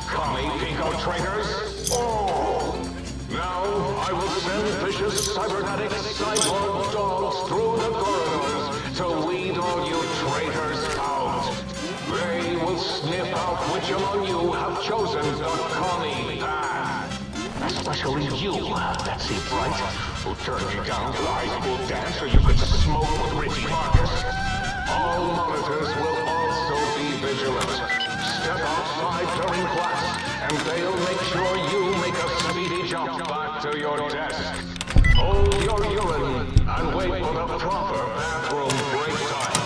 Commie Pico traitors? Oh! Now, I will send vicious cybernetic cyborg dogs through the corridors to weed all you traitors out. They will sniff out which among you have chosen the commie path. Especially you, Betsy Bright, who turned me down to the high school dance so you could smoke with Richie Marcus. All monitors will also be vigilant. Step outside during class, and they'll make sure you make a speedy jump back to your desk. Hold your urine and wait for the proper bathroom break time.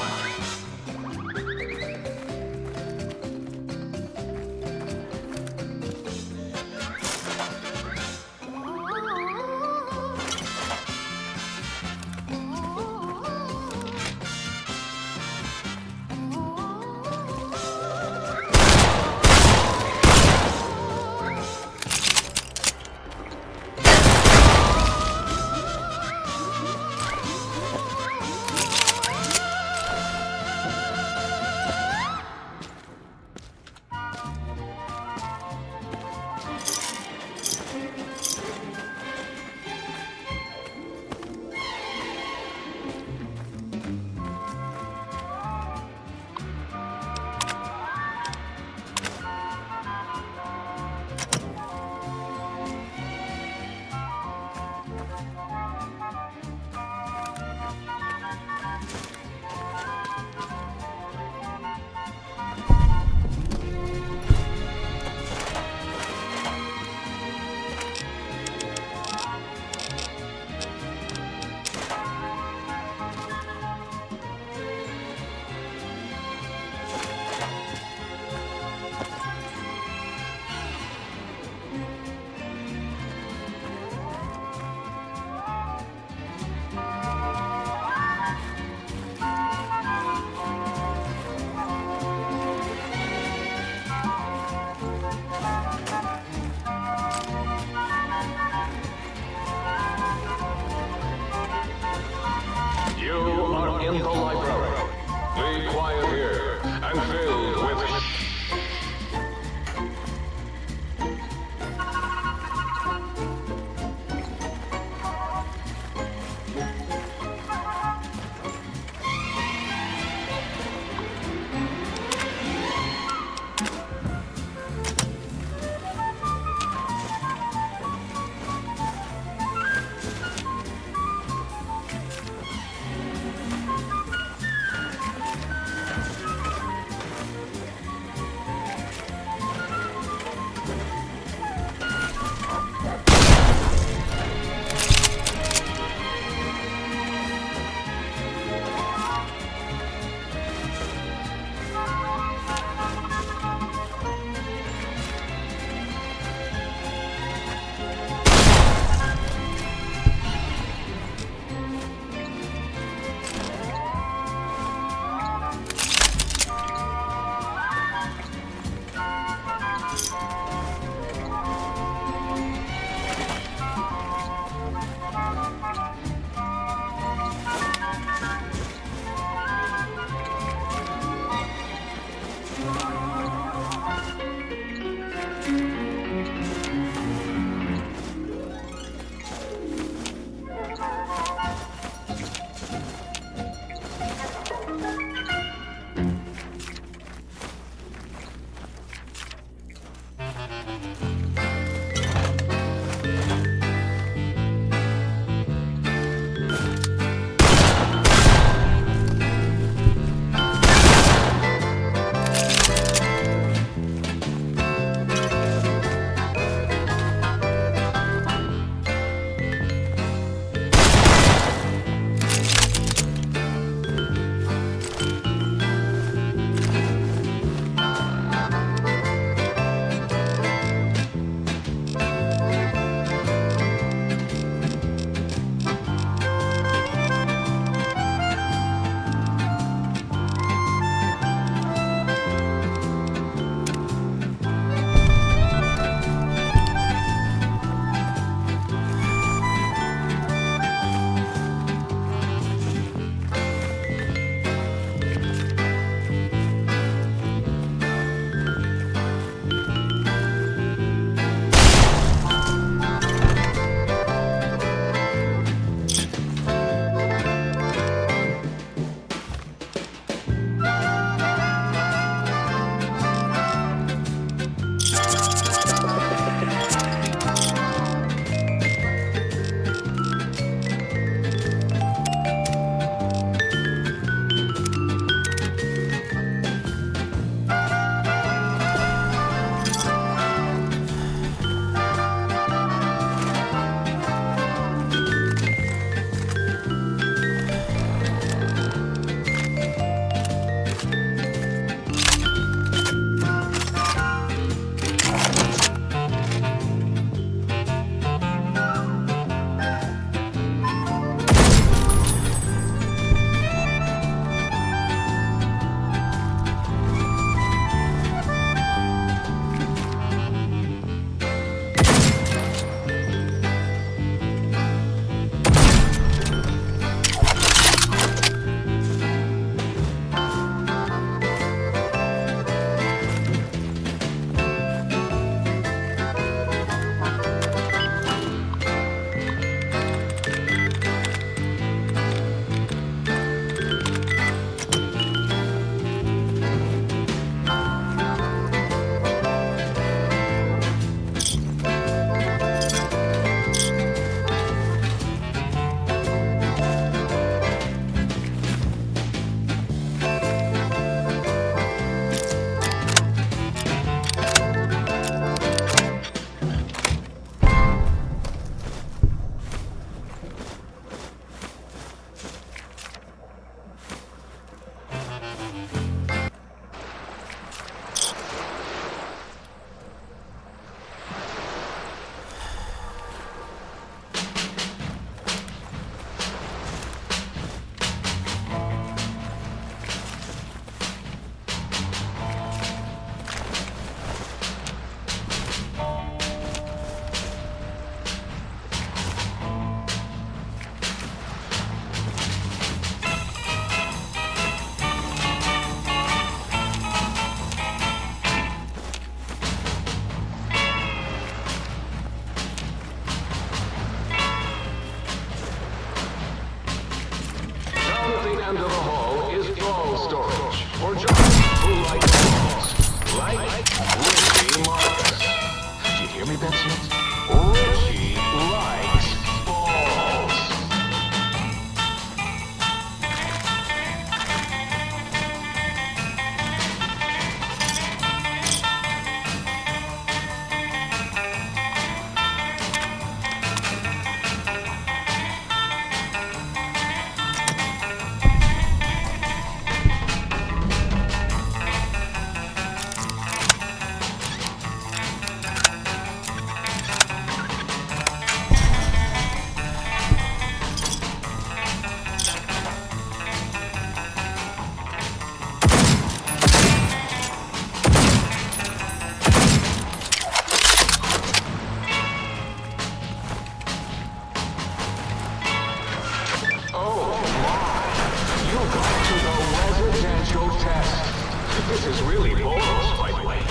This is really bogus, by the way. And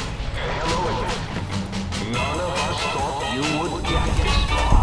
hello again. None of us thought you would get this far.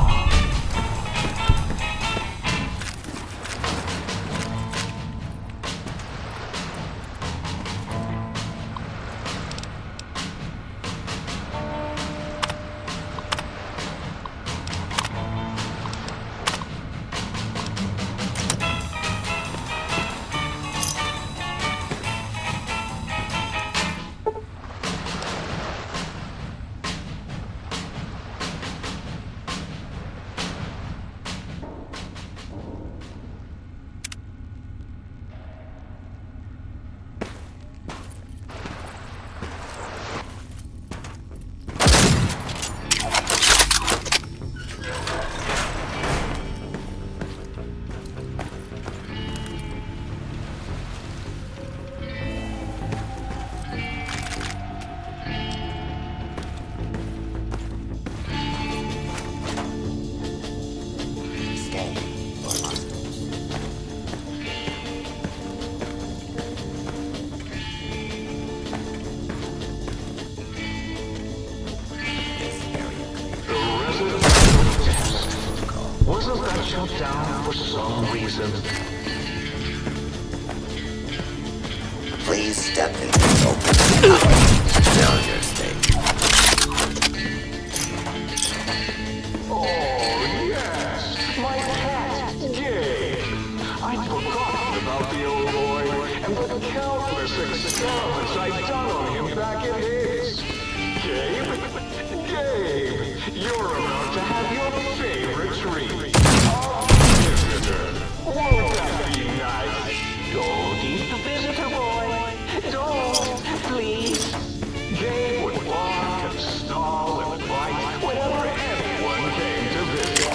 Wasn't that shut down for some reason? Please step into the open failure state. Oh, yes! My cat, Gabe! I'd forgotten about the old boy and the countless experiments I'd done on him back in his. Gabe? Gabe! You're about to have your favorite treat. A visitor! Won't that be nice? Don't eat the visitor, boy! Don't, please! Gabe would bark and stall and bite whenever anyone came to visit.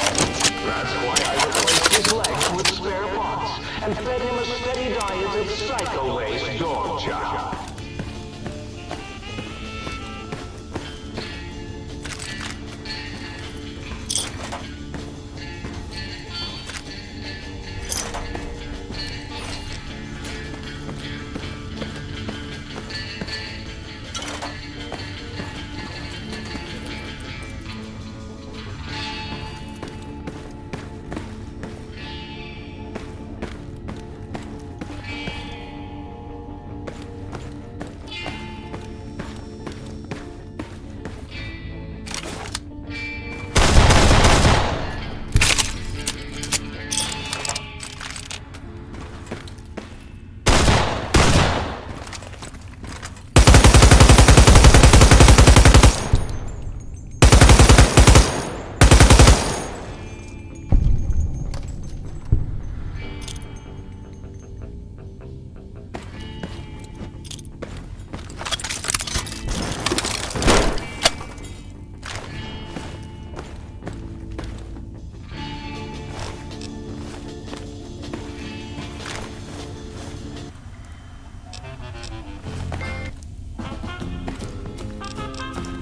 That's why I replaced his legs with spare parts and fed him a steady diet of psycho-laced dog chow.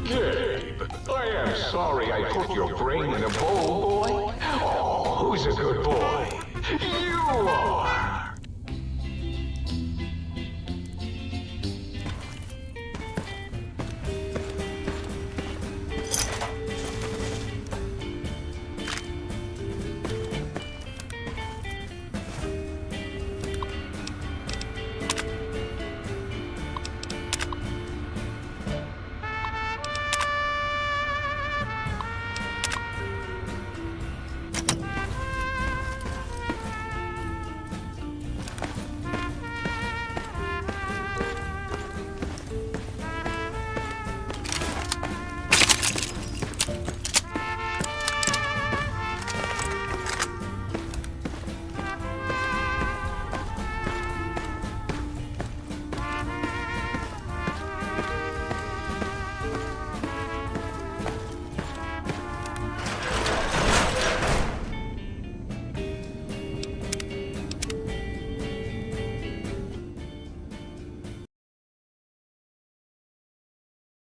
Gabe, I am sorry I put your brain in a bowl, boy. Oh, who's a good boy? You are!